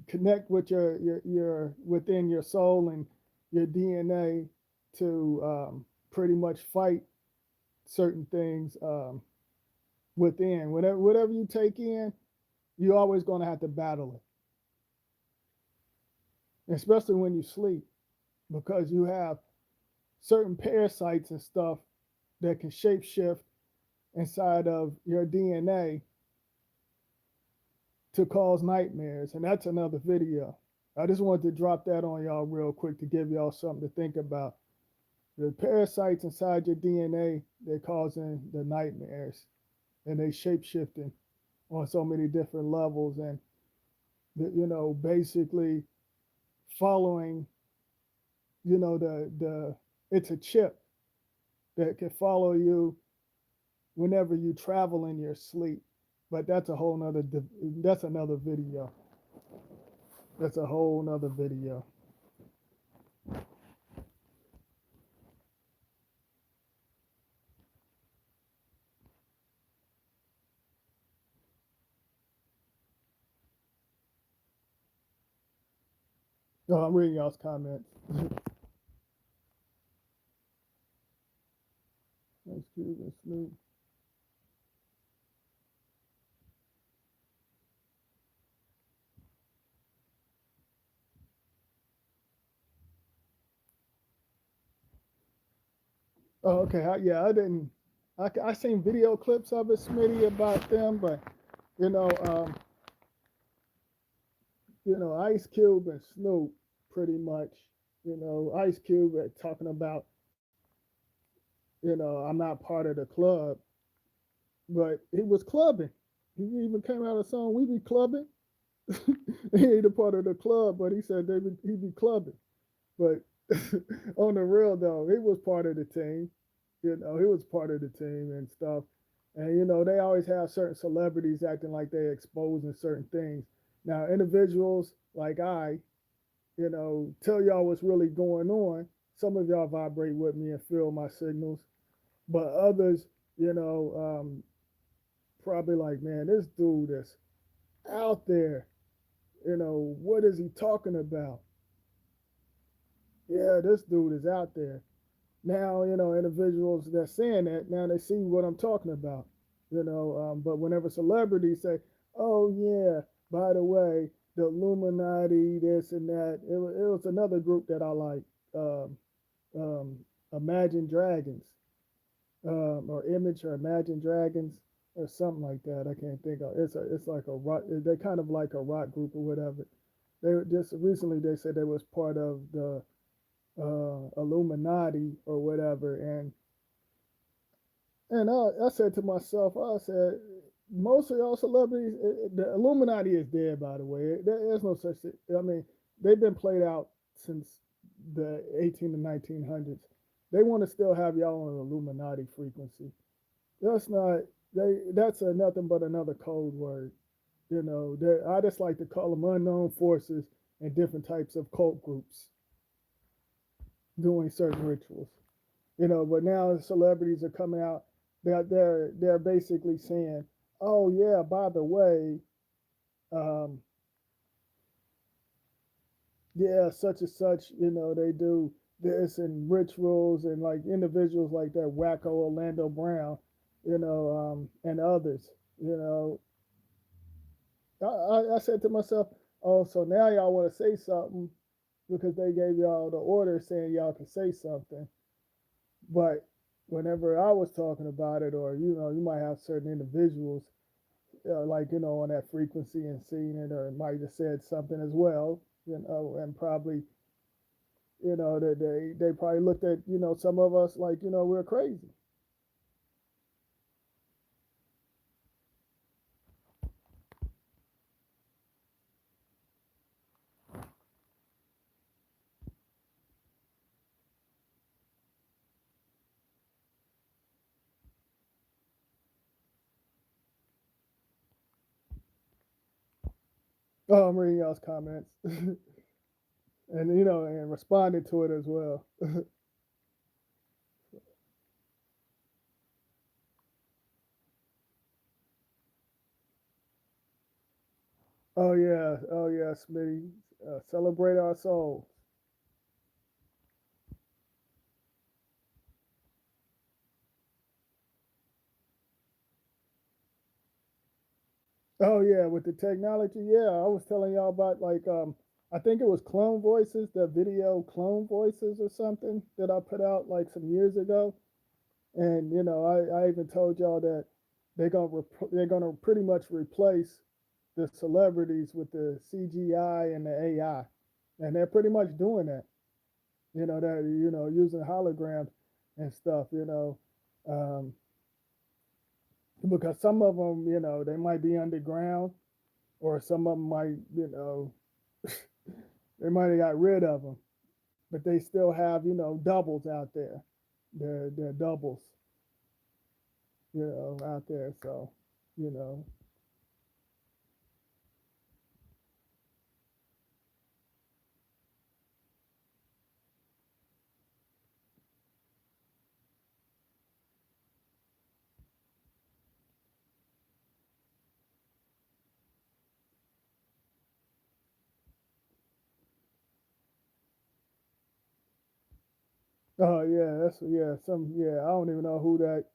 connect with your within your soul and your DNA to pretty much fight certain things within. Whatever you take in, you're always going to have to battle it, especially when you sleep, because you have certain parasites and stuff that can shapeshift inside of your DNA to cause nightmares. And that's another video. I just wanted to drop that on y'all real quick to give y'all something to think about. The parasites inside your DNA, they're causing the nightmares and they shapeshifting on so many different levels. And basically following, the it's a chip that can follow you whenever you travel in your sleep. But that's a whole nother that's another video. That's a whole nother video. No, I'm reading y'all's comments. That's good. That's new. Oh, okay. Yeah, I didn't. I seen video clips of it, Smitty, about them, but you know, um, Ice Cube and Snoop, pretty much. Ice Cube talking about, I'm not part of the club, but he was clubbing. He even came out of a song, "We Be Clubbing." He ain't a part of the club, but he said he be clubbing. But on the real though, he was part of the team. He was part of the team and stuff. And they always have certain celebrities acting like they're exposing certain things. Now, individuals like tell y'all what's really going on. Some of y'all vibrate with me and feel my signals, but others, probably like, man, this dude is out there. What is he talking about? Yeah, this dude is out there. Now, individuals that saying that, now they see what I'm talking about. But whenever celebrities say, oh, yeah, by the way, the Illuminati, this and that, it was another group that I like, um, um, Imagine Dragons, or Image or Imagine Dragons, or something like that. I can't think of. It's like a rock. They're kind of like a rock group or whatever. They just recently they said they was part of the Illuminati or whatever, and I said to myself, I said, most of y'all celebrities, the Illuminati is dead, by the way. There's no such thing. I mean, they've been played out since the 18 to 1900s. They want to still have y'all on an Illuminati frequency. That's not, that's nothing but another code word. I just like to call them unknown forces and different types of cult groups doing certain rituals. But now celebrities are coming out. They're basically saying, "Oh yeah, by the way, um, yeah, such and such. They do this and rituals and like individuals like that wacko Orlando Brown, and others. You know, I said to myself, oh, so now y'all want to say something because they gave y'all the order saying y'all can say something, but whenever I was talking about it, or you might have certain individuals, like on that frequency and seeing it, or might have said something as well, and probably that they probably looked at some of us like we're crazy. Oh, I'm reading y'all's comments and and responding to it as well. Oh yeah, Smitty, celebrate our souls. Oh yeah, with the technology, yeah, I was telling y'all about like I think it was Clone Voices, the video Clone Voices or something that I put out like some years ago, and I even told y'all that they're gonna pretty much replace the celebrities with the CGI and the AI, and they're pretty much doing that. That using holograms and stuff. Um, because some of them, they might be underground, or some of them might, they might have got rid of them, but they still have, doubles out there. They're doubles, out there. So, you know, oh yeah, yeah. I don't even know who that.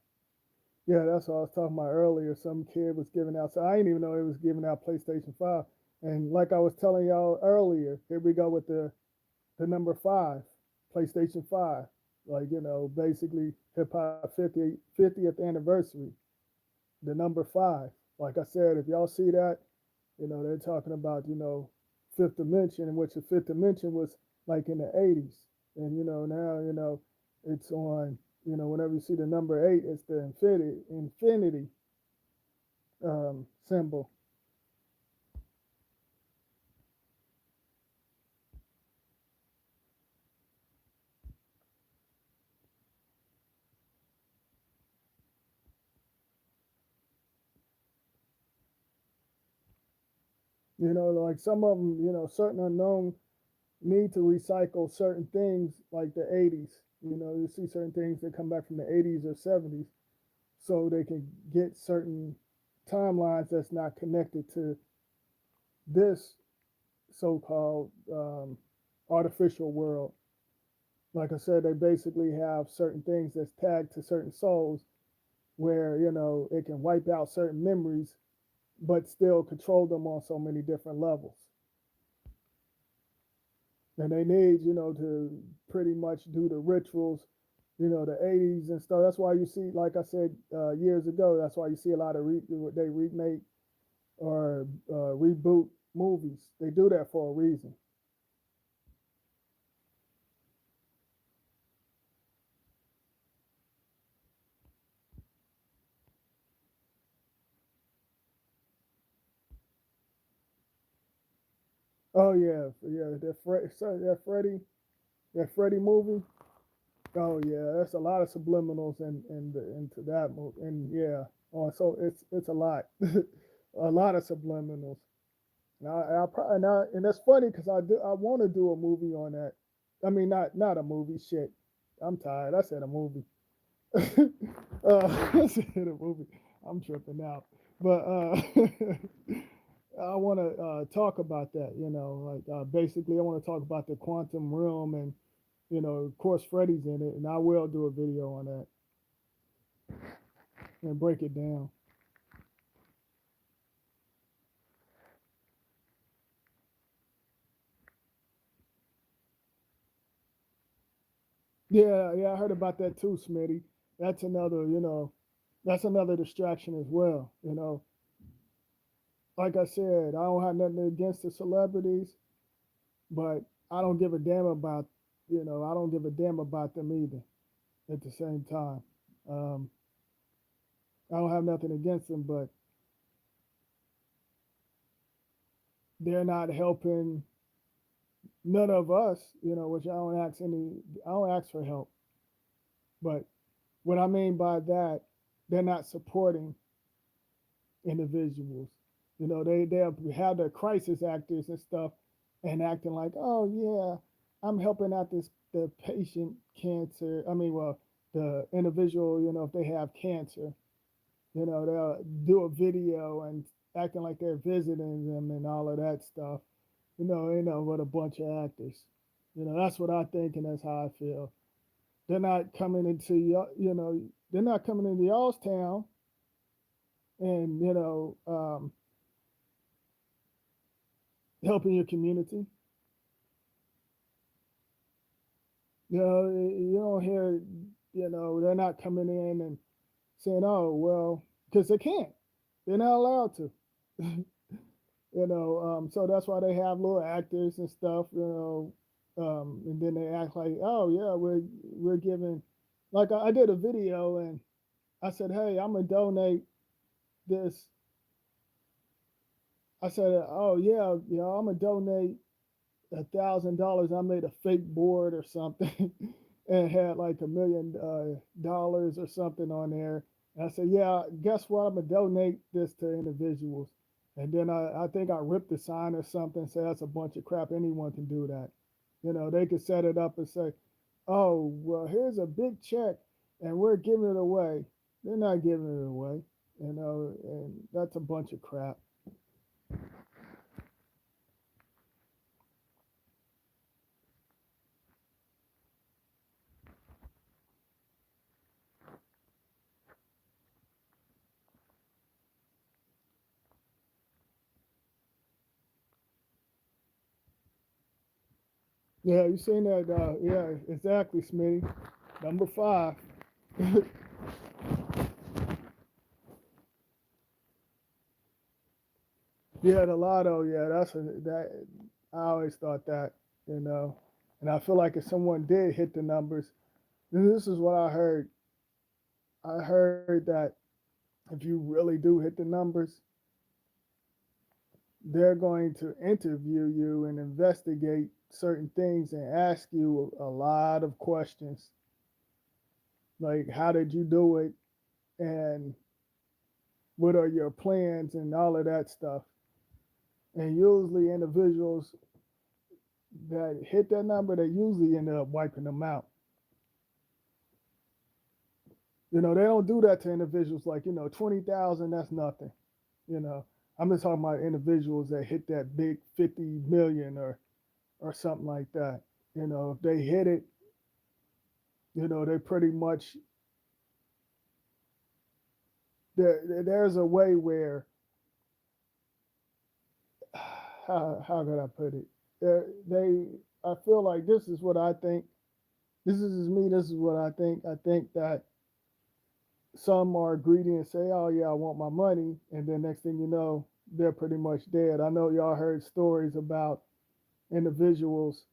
Yeah, that's what I was talking about earlier. Some kid was giving out. So I didn't even know it was giving out PlayStation 5. And like I was telling y'all earlier, here we go with the number 5, PlayStation 5. Like, basically hip hop 50th anniversary, the number 5. Like I said, if y'all see that, they're talking about, fifth dimension, in which the fifth dimension was like in the 80s. And, now, it's on, whenever you see the number 8, it's the infinity symbol. Like some of them, certain unknown need to recycle certain things like the 80s. You see certain things that come back from the 80s or 70s so they can get certain timelines that's not connected to this so-called artificial world. Like I said, they basically have certain things that's tagged to certain souls where, it can wipe out certain memories, but still control them on so many different levels. And they need, to pretty much do the rituals, the 80s and stuff. That's why you see, like I said years ago, that's why you see a lot of they remake or reboot movies. They do that for a reason. Oh yeah, yeah, that Freddy movie. Oh yeah, that's a lot of subliminals into that movie, and yeah, so it's a lot, a lot of subliminals. And that's funny because I want to do a movie on that. I mean, not a movie. Shit, I'm tired. I said a movie. I said a movie. I'm tripping out. But I want to talk about that. Like basically, I want to talk about the quantum realm, and of course, Freddy's in it, and I will do a video on that and break it down. Yeah, yeah, I heard about that too, Smitty. That's another, that's another distraction as well. Like I said, I don't have nothing against the celebrities, but I don't give a damn about, I don't give a damn about them either. At the same time, um, I don't have nothing against them, but they're not helping none of us. Which I don't ask for help. But what I mean by that, they're not supporting individuals. They'll have their crisis actors and stuff, and acting like, oh yeah, I'm helping out the patient cancer. I mean, well, the individual, if they have cancer, they'll do a video and acting like they're visiting them and all of that stuff. What a bunch of actors. That's what I think, and that's how I feel. They're not coming into they're not coming into y'all's town and helping your community. You don't hear, they're not coming in and saying, oh, well, because they can't. They're not allowed to. So that's why they have little actors and stuff, and then they act like, oh, yeah, we're giving, like I did a video and I said, hey, I'm going to donate this. I said, oh, yeah, I'm going to donate $1,000. I made a fake board or something and had like $1 million or something on there. And I said, yeah, guess what? I'm gonna donate this to individuals. And then I think I ripped the sign or something. Say that's a bunch of crap. Anyone can do that. They could set it up and say, oh, well, here's a big check, and we're giving it away. They're not giving it away. And that's a bunch of crap. Yeah, you seen that? Yeah, exactly, Smitty. Number five. Yeah, the lotto. Yeah, that. I always thought that, you know, and I feel like if someone did hit the numbers, then this is what I heard. I heard that if you really do hit the numbers, they're going to interview you and investigate certain things and ask you a lot of questions, like how did you do it, and what are your plans and all of that stuff. And usually individuals that hit that number, they usually end up wiping them out. They don't do that to individuals like, 20,000, that's nothing. You know, I'm just talking about individuals that hit that big 50 million or something like that. If they hit it, they pretty much, there's a way where, how could I put it? I feel like this is what I think. This is me. This is what I think. I think that some are greedy and say, "Oh yeah, I want my money," and then next thing you know, they're pretty much dead. I know y'all heard stories about individuals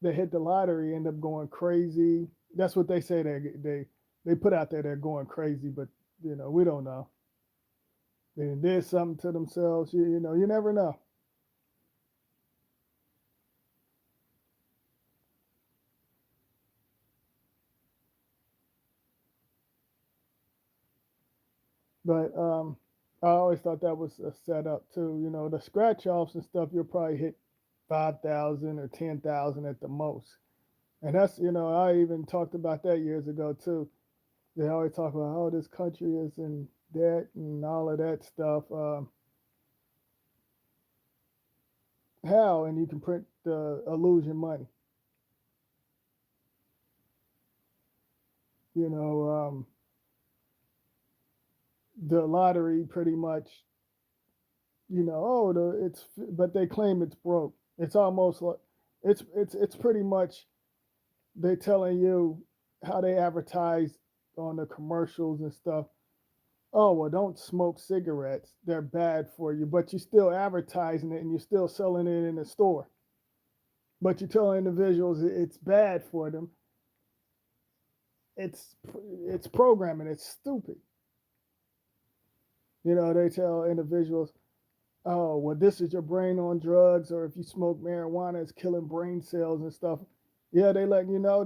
that hit the lottery end up going crazy. That's what they say. They put out there they're going crazy, but we don't know. They did something to themselves. You never know. But I always thought that was a setup too. The scratch offs and stuff, you'll probably hit 5,000 or 10,000 at the most. And that's, I even talked about that years ago too. They always talk about, oh, this country is in debt and all of that stuff. How? And you can print the illusion money. You know, the lottery pretty much, oh, but they claim it's broke. It's almost like it's pretty much they telling you how they advertise on the commercials and stuff. Oh well, don't smoke cigarettes, they're bad for you, but you're still advertising it and you're still selling it in the store, but you tell individuals it's bad for them. It's programming, it's stupid. They tell individuals, oh well, this is your brain on drugs, or if you smoke marijuana it's killing brain cells and stuff. Yeah, they let you know,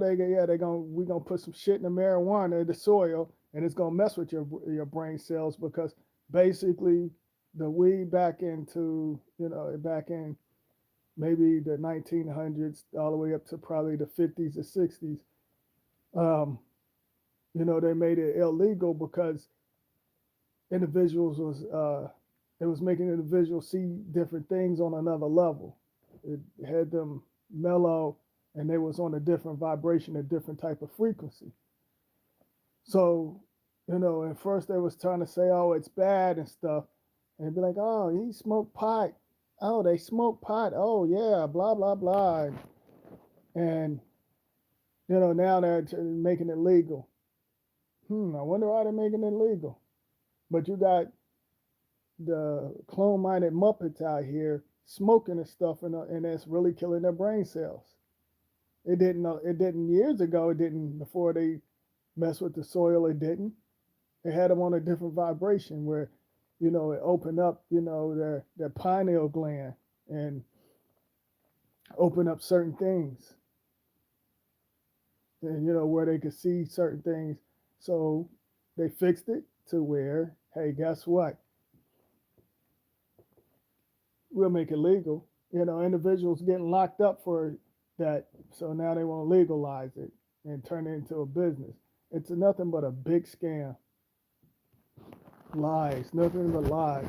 we gonna put some shit in the marijuana, the soil, and it's gonna mess with your brain cells, because basically the weed back in maybe the 1900s all the way up to probably the 50s or 60s. um, they made it illegal because individuals was it was making individuals see different things on another level. It had them mellow, and they was on a different vibration, a different type of frequency. So, at first they was trying to say, oh, it's bad and stuff, and they'd be like, oh, he smoked pot. Oh, they smoke pot. Oh yeah, blah blah blah, and now they're making it legal. I wonder why they're making it legal. But you got the clone-minded Muppets out here smoking and stuff, and that's really killing their brain cells. It didn't. It didn't years ago. It didn't before they messed with the soil. It didn't. It had them on a different vibration where, it opened up, their pineal gland and opened up certain things, and where they could see certain things. So they fixed it to where, hey, guess what? We'll make it legal. Individuals getting locked up for that, so now they want to legalize it and turn it into a business. It's nothing but a big scam. Lies, nothing but lies.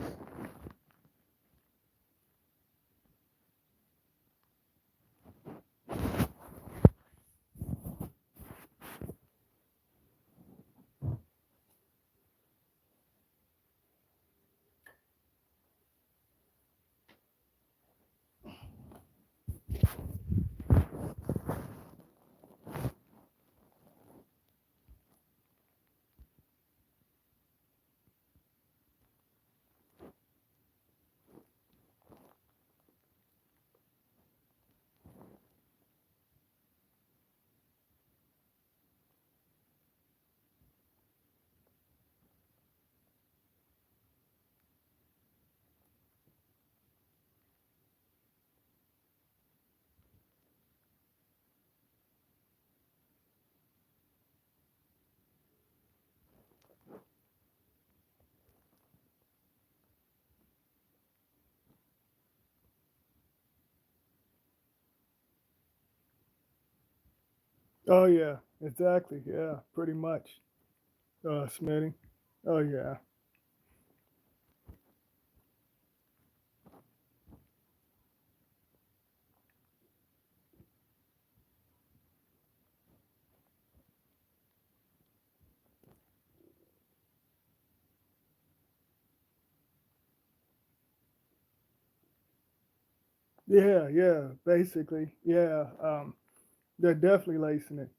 Oh yeah, exactly. Yeah, pretty much. Smitty. Oh yeah. Yeah, yeah. Basically, yeah. They're definitely lacing it.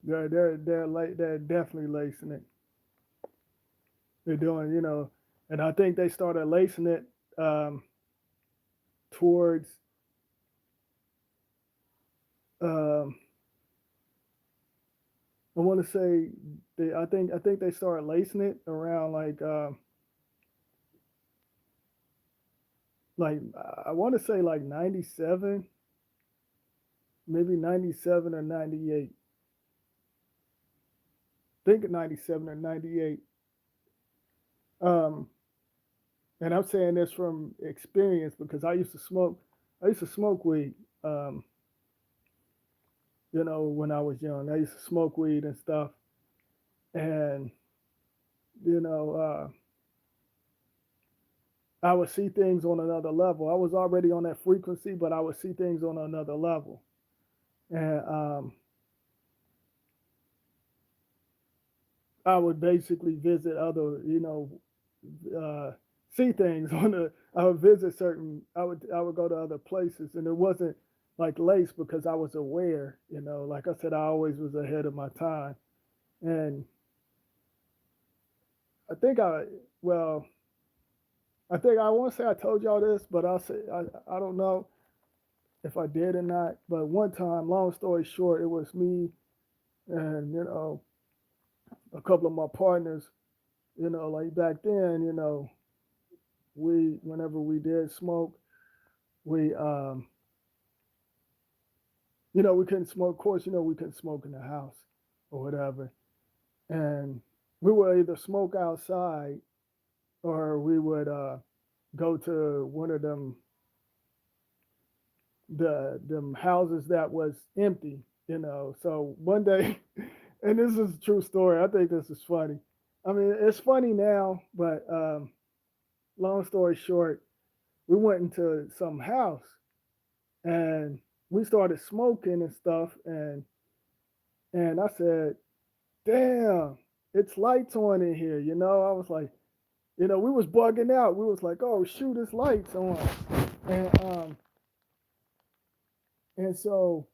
They're definitely lacing it. They're doing, and I think they started lacing it um, towards. Um, I want to say I think they started lacing it around like I want to say like 97, maybe 97 or 98. Think 97 or 98. Um, and I'm saying this from experience because I used to smoke. I used to smoke weed. Um, when I was young, I used to smoke weed and stuff. And you know, I would see things on another level. I was already on that frequency, but I would see things on another level. And I would basically visit other, see things on the. I would visit certain. I would go to other places, and it wasn't like lace because I was aware. Like I said, I always was ahead of my time, and I think I well, I think I want to say I told y'all this, but I'll say I don't know if I did or not. But one time, long story short, it was me and a couple of my partners. Like back then, we whenever we did smoke, we we couldn't smoke. Of course, we couldn't smoke in the house or whatever, and we would either smoke outside or we would go to one of them houses that was empty. So one day, and this is a true story. I think this is funny. I mean, it's funny now, but long story short, we went into some house and we started smoking and stuff, and I said, "Damn, it's lights on in here." I was like, we was bugging out. We was like, "Oh shoot, it's lights on," and and so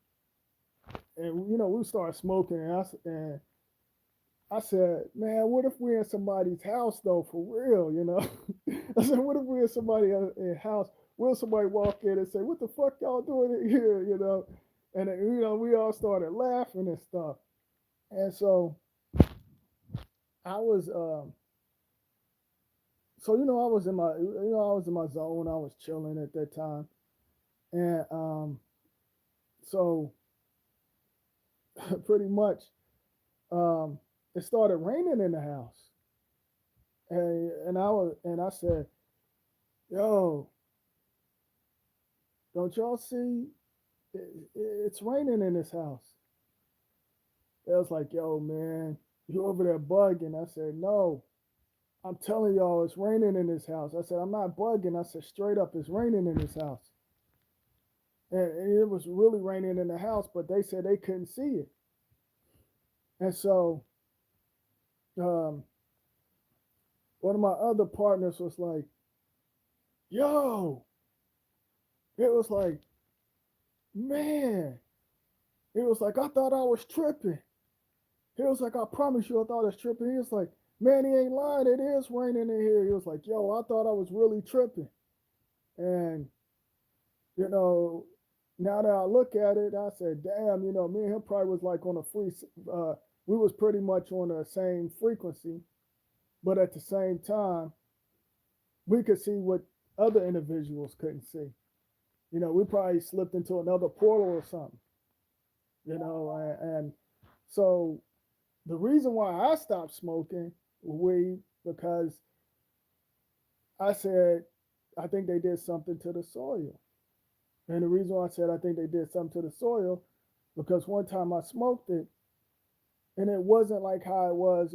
we started smoking, and I said, "Man, what if we're in somebody's house though, for real?" I said, "What if we're in somebody's house? Will somebody walk in and say, 'What the fuck y'all doing in here?'" And we all started laughing and stuff. And so I was, I was in my, I was in my zone. I was chilling at that time, and so pretty much, um, it started raining in the house, and I said, "Yo, don't y'all see? It's raining in this house." It was like, "Yo, man, you over there bugging?" I said, "No, I'm telling y'all, it's raining in this house." I said, "I'm not bugging." I said, "Straight up, it's raining in this house." And it was really raining in the house, but they said they couldn't see it. And so um, one of my other partners was like, "Yo," it was like, "Man," it was like, "I thought I was tripping." He was like, "I promise you, I thought I was tripping." He was like, "Man, he ain't lying. It is raining in here." He was like, "Yo, I thought I was really tripping." And, you know, now that I look at it, I said, "Damn, me and him probably was like on a we was pretty much on the same frequency, but at the same time, we could see what other individuals couldn't see. We probably slipped into another portal or something, and so the reason why I stopped smoking weed because I said I think they did something to the soil, and the reason why I said I think they did something to the soil because one time I smoked it and it wasn't like how it was,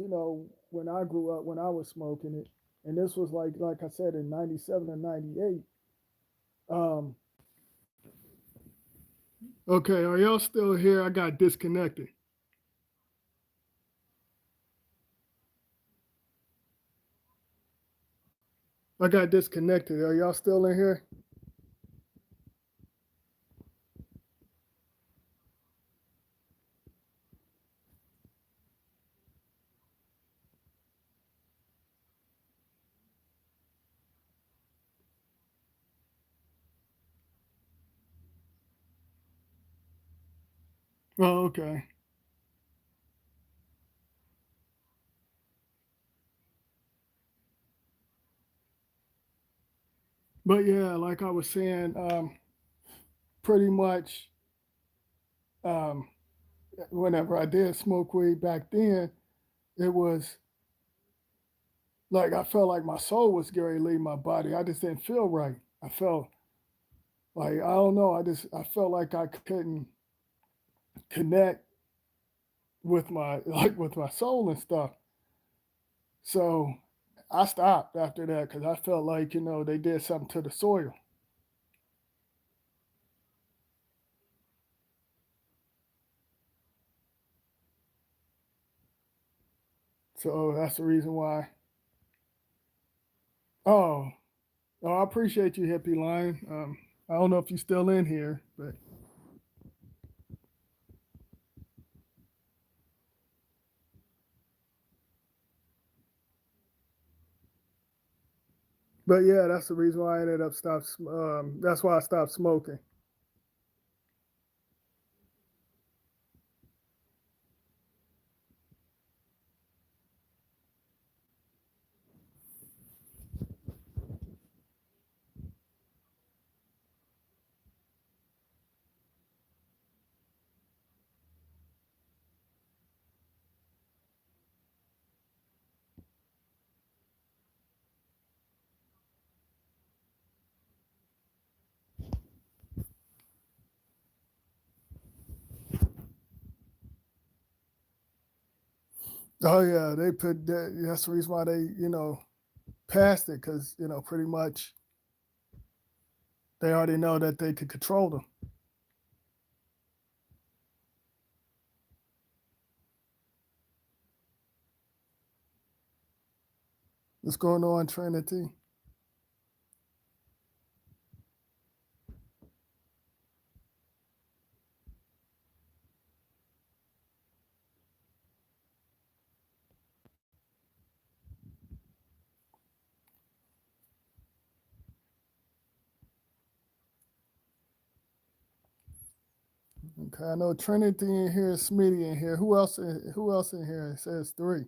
when I grew up when I was smoking it. And this was like I said in 97 or 98. Um okay, are y'all still here? I got disconnected. I got disconnected. Are y'all still in here? Oh, okay. But yeah, like I was saying, pretty much um, whenever I did smoke weed back then, it was like I felt like my soul was getting ready to leave my body. I just didn't feel right. I felt like I don't know. I felt like I couldn't connect with my with my soul and stuff. So I stopped after that because I felt like they did something to the soil. So that's the reason why. Oh, oh, I appreciate you, hippie line. I don't know if you're still in here, but yeah, that's the reason why I ended up stopped. That's why I stopped smoking. Oh yeah, they put that. That's the reason why they passed it because pretty much they already know that they could control them. What's going on, Trinity? Okay, I know Trinity in here, Smitty in here. Who else? Who else in here? It says three.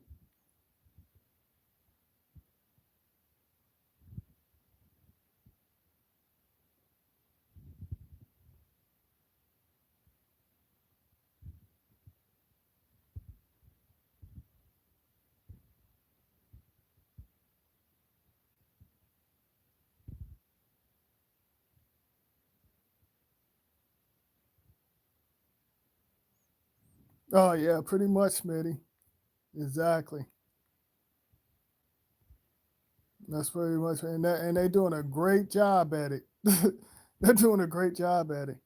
Oh yeah, pretty much, Smitty. Exactly. That's pretty much, and they doing a great job at it. They're doing a great job at it.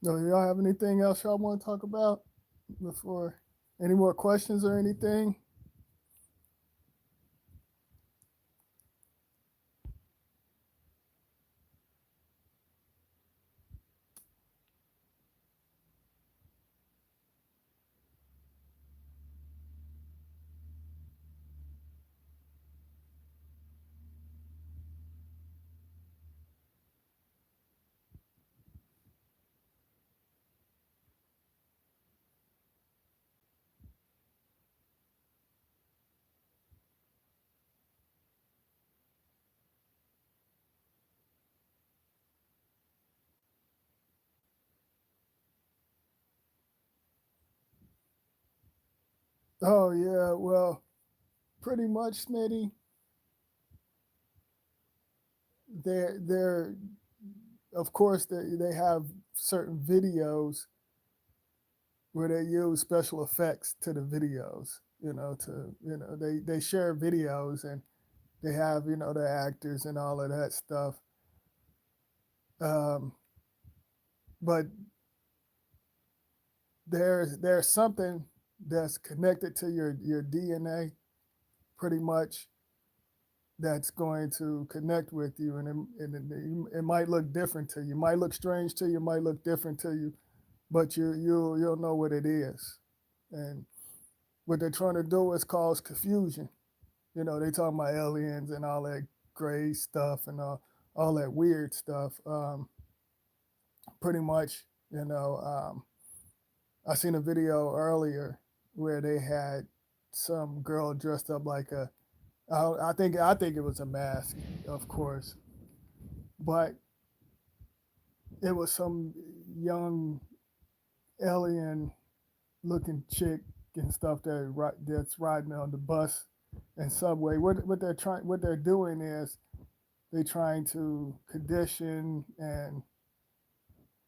No, y'all have anything else y'all want to talk about before? Any more questions or anything? Oh yeah, well, pretty much, Smitty. They're of course they have certain videos where they use special effects to the videos. They share videos and they have the actors and all of that stuff. Um, but there's something that's connected to your DNA pretty much that's going to connect with you, and it might look different to you, might look strange to you, might look different to you, but you'll know what it is. And what they're trying to do is cause confusion. They talking about aliens and all that gray stuff and all that weird stuff. Pretty much, I seen a video earlier where they had some girl dressed up like I think it was a mask, of course, but it was some young alien looking chick and stuff that's riding on the bus and subway. What they're doing is they're trying to condition and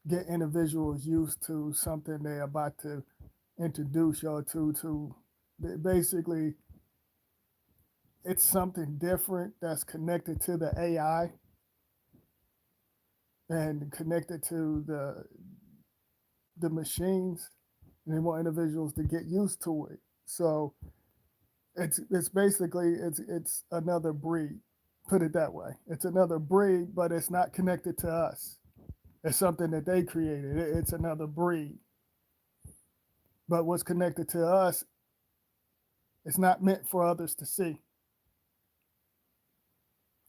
get individuals used to something they're about to introduce y'all to basically it's something different that's connected to the AI and connected to the machines, and they want individuals to get used to it. So it's basically it's another breed. Put it that way. It's another breed, but it's not connected to us. It's something that they created. It's another breed. But what's connected to us, it's not meant for others to see.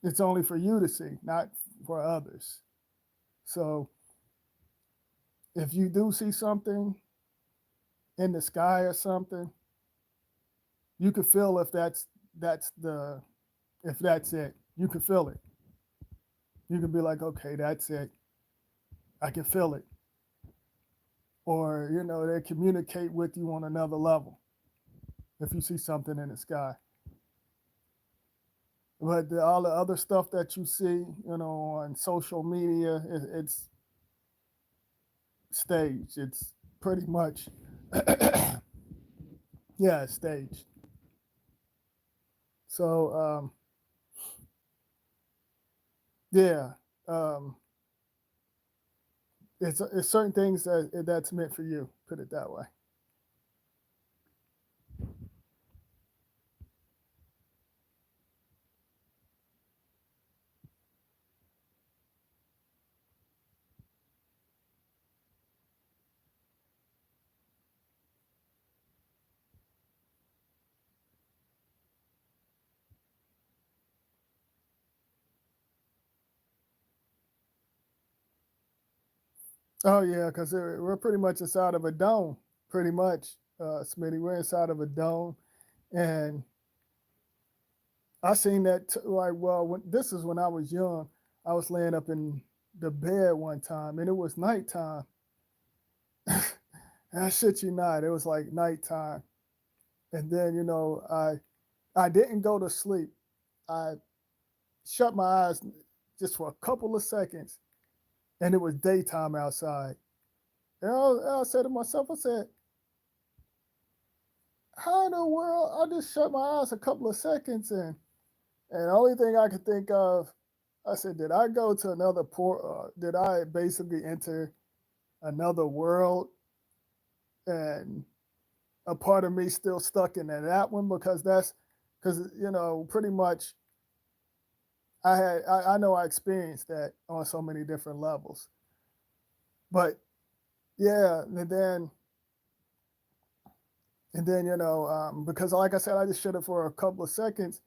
It's only for you to see, not for others. So if you do see something in the sky or something, you can feel if that's it. You can feel it. You can be like, okay, that's it. I can feel it. Or, they communicate with you on another level if you see something in the sky. But all the other stuff that you see, on social media, it's staged. It's pretty much, yeah, it's staged. So, yeah, um, it's certain things that's meant for you. Put it that way. Oh yeah, because we're pretty much inside of a dome. Pretty much, Smitty, we're inside of a dome, and I seen that like this is when I was young. I was laying up in the bed one time, and it was nighttime. And I shit you not, it was like nighttime, and then I didn't go to sleep. I shut my eyes just for a couple of seconds, and it was daytime outside. And I said to myself, I said, how in the world? I just shut my eyes a couple of seconds, and the only thing I could think of, I said, did I go to another port? Did I basically enter another world? And a part of me still stuck in that one because that's because pretty much I know I experienced that on so many different levels. But yeah, and then because like I said, I just shut it for a couple of seconds,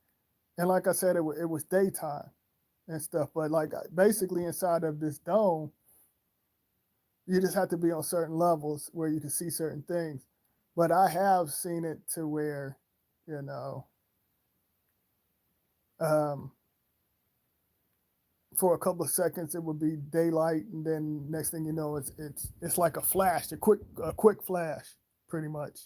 and like I said, it was daytime and stuff. But like basically inside of this dome, you just have to be on certain levels where you can see certain things. But I have seen it to where, you know, um, for a couple of seconds it would be daylight, and then next thing you know, it's like a flash, a quick flash, pretty much.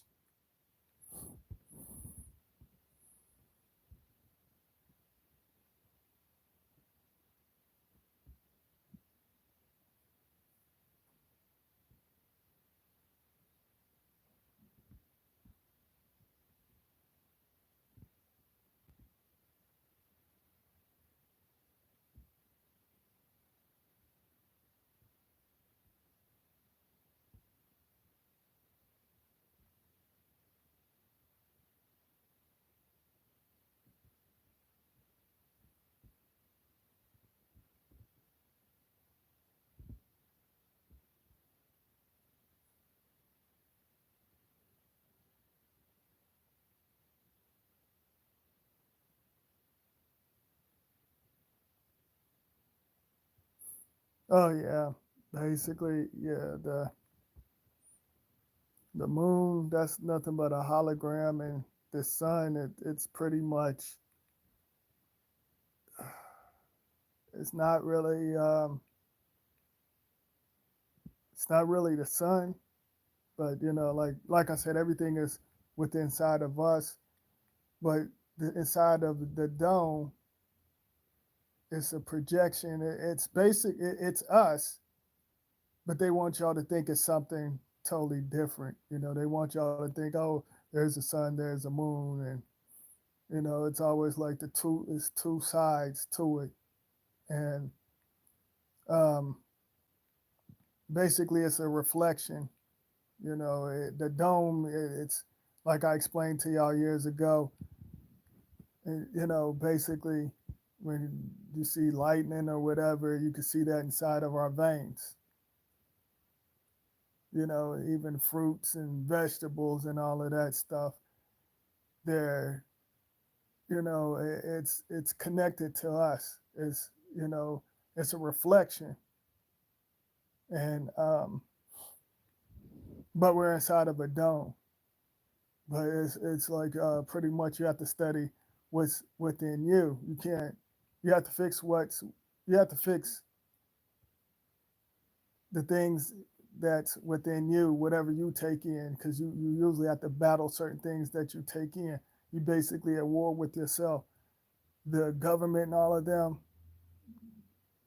Oh yeah, basically, yeah. The moon, that's nothing but a hologram, and the sun, it's pretty much, it's not really, it's not really the sun, but like I said, everything is within inside of us, but the inside of the dome, it's a projection. It's basic. It's us, but they want y'all to think it's something totally different. They want y'all to think, oh, there's a sun, there's a moon, and it's always like it's two sides to it, and um, basically it's a reflection. The dome, it's like I explained to y'all years ago. Basically, when you see lightning or whatever, you can see that inside of our veins. Even fruits and vegetables and all of that stuff. They're, it's connected to us. You know, it's a reflection, and but we're inside of a dome. But it's like pretty much you have to study what's within you. You can't. You have to fix what's. You have to fix the things that's within you, whatever you take in, because you usually have to battle certain things that you take in. You basically at war with yourself. The government and all of them,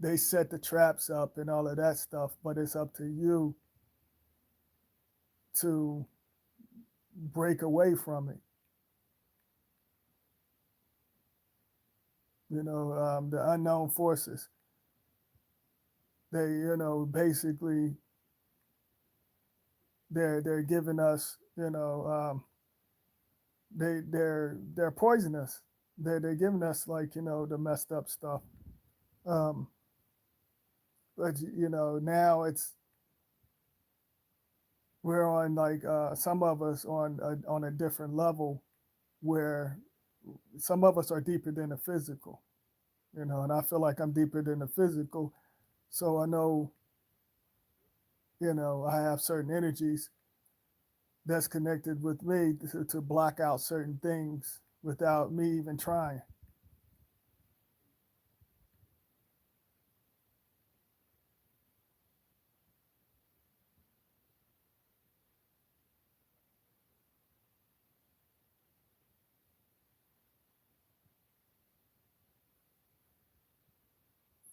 they set the traps up and all of that stuff, but it's up to you to break away from it. The unknown forces, they, basically they're giving us, they're poisonous. They're giving us like the messed up stuff. Um, but now we're on like some of us on a different level where some of us are deeper than the physical. And I feel like I'm deeper than the physical, so I know I have certain energies that's connected with me to block out certain things without me even trying.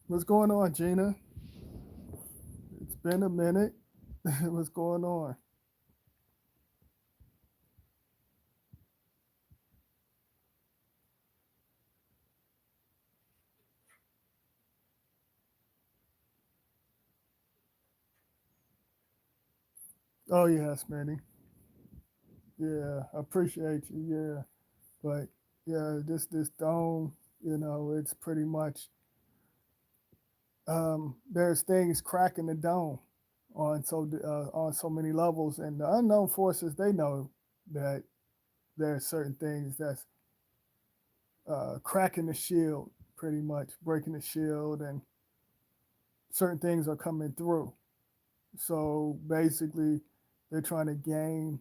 What's going on, Gina? It's been a minute. What's going on? Oh yes, Manny. Yeah, I appreciate you. Yeah, but yeah, this dome, it's pretty much there's things cracking the dome on so many levels, and the unknown forces, they know that there's certain things that's cracking the shield, pretty much breaking the shield, and certain things are coming through. So basically, they're trying to gain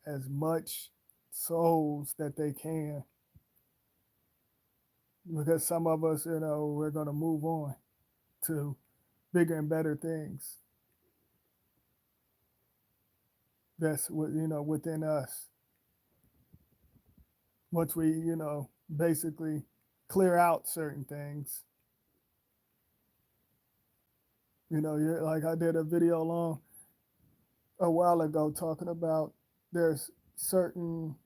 as much souls that they can, because some of us, we're going to move on to bigger and better things. That's what within us. Once we basically clear out certain things, like I did a video long a while ago talking about there's certain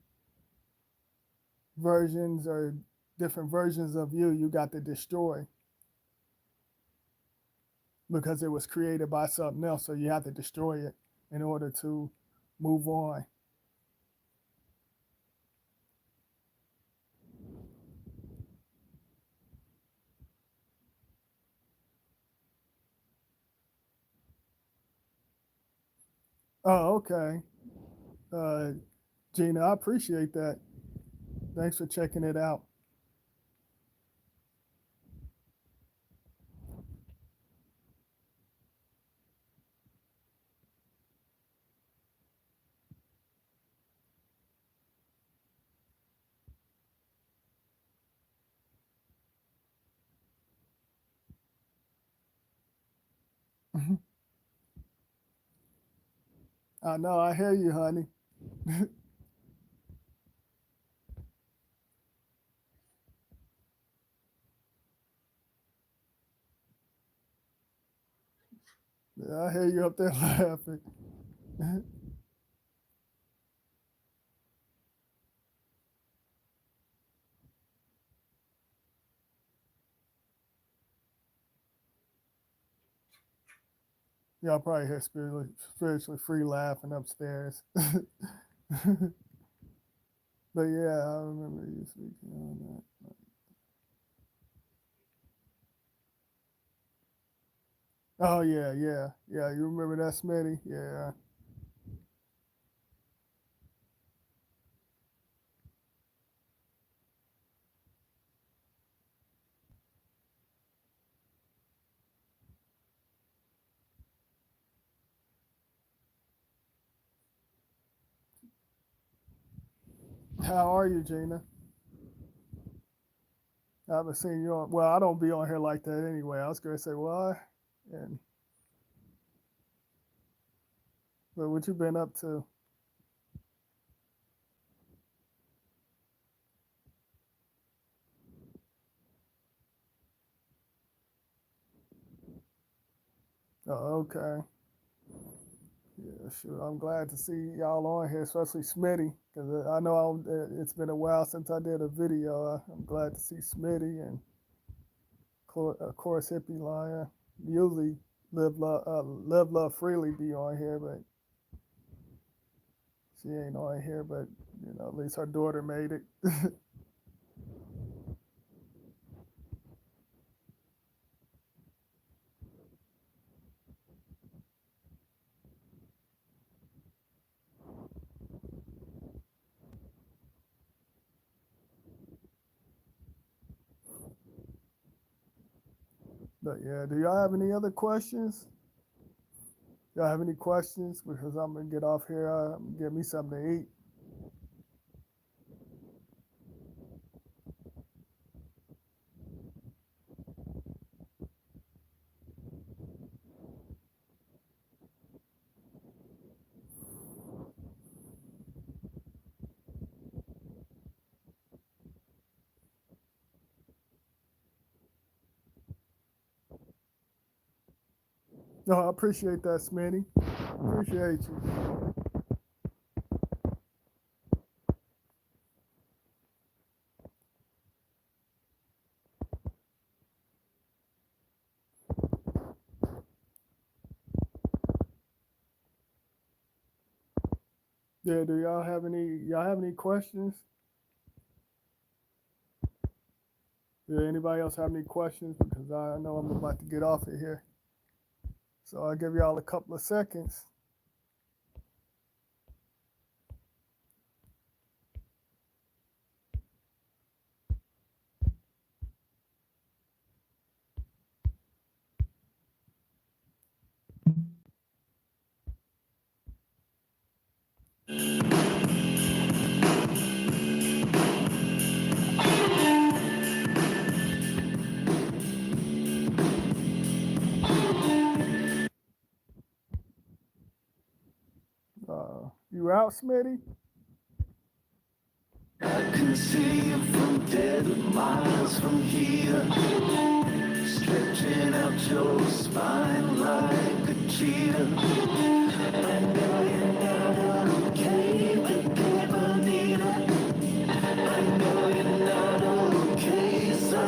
versions or different versions of you got to destroy because it was created by something else, so you have to destroy it in order to move on. Oh, okay. uh, Gina, I appreciate that. Thanks for checking it out. I know. I hear you, honey. Yeah, I hear you up there laughing. Y'all probably hear spiritually free laughing upstairs. But yeah, I remember you speaking on that. Oh yeah, yeah, yeah. You remember that, Smitty? Yeah. How are you, Gina? I haven't seen you on. Well, I don't be on here like that anyway. I was gonna say why, and but what you been up to? Oh, okay. Yeah, sure. I'm glad to see y'all on here, especially Smitty, because I know it's been a while since I did a video. I'm glad to see Smitty and of course Hippie Lion. Usually live love freely be on here, but she ain't on here. But at least her daughter made it. But yeah, do y'all have any other questions? Y'all have any questions? Because I'm gonna get off here. Get me something to eat. No, I appreciate that, Smitty. Appreciate you. Yeah, do y'all have any questions? Do anybody else have any questions? Because I know I'm about to get off of here. So I'll give y'all a couple of seconds. You out, Smitty? I can see you from dead miles from here, stretching out your spine like a cheetah. I know you're not okay, but paper needle. I know you're not okay. Sa.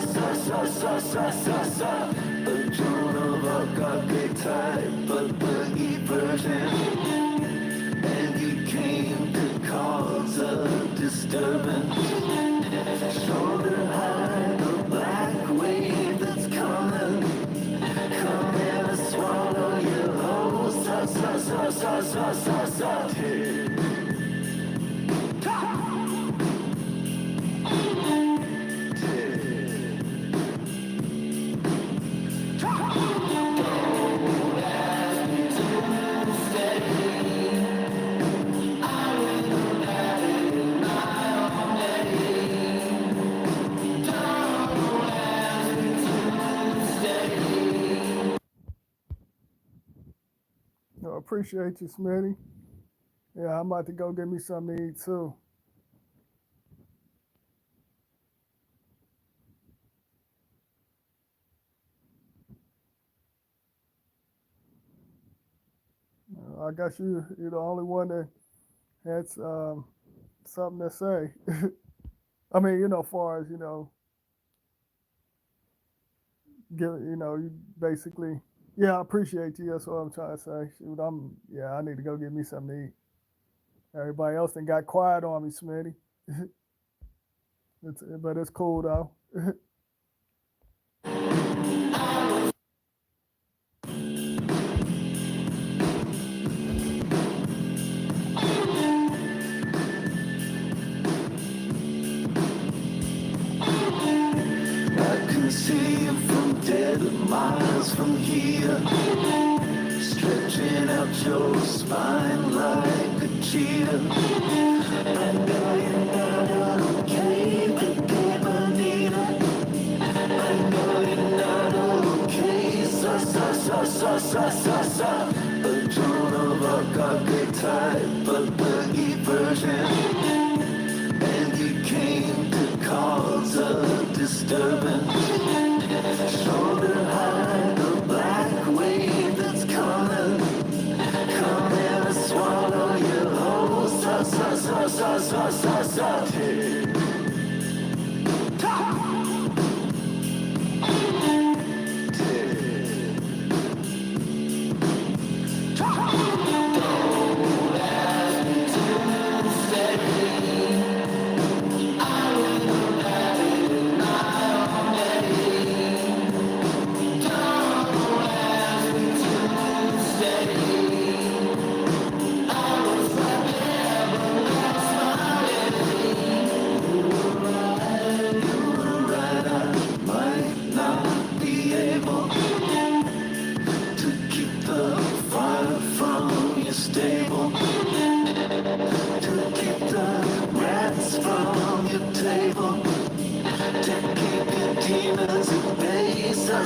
A Joan of Arc archetype, but the E version. And you came to cause a disturbance. Shoulder high, the black wave that's coming. Come and swallow your whole sa. appreciate you, Smitty. Yeah, I'm about to go get me something to eat too. I guess you're the only one that had something to say. I mean, far as give you basically. Yeah, I appreciate you. That's what I'm trying to say. Shoot, yeah, I need to go get me something to eat. Everybody else then got quiet on me, Smitty. But it's cool though. I can see you from dead miles from here, stretching out your spine like a cheetah. I know you're not okay, but Bonita. I know you're not okay. Sa. A Joan of Arc archetype, but the version. And you came to cause a disturbance. Shoulder high, the black wave that's coming. Come and swallow your whole sa. Might not be able to keep the fire from your stable, to keep the rats from your table, to keep your demons at bay. Sa.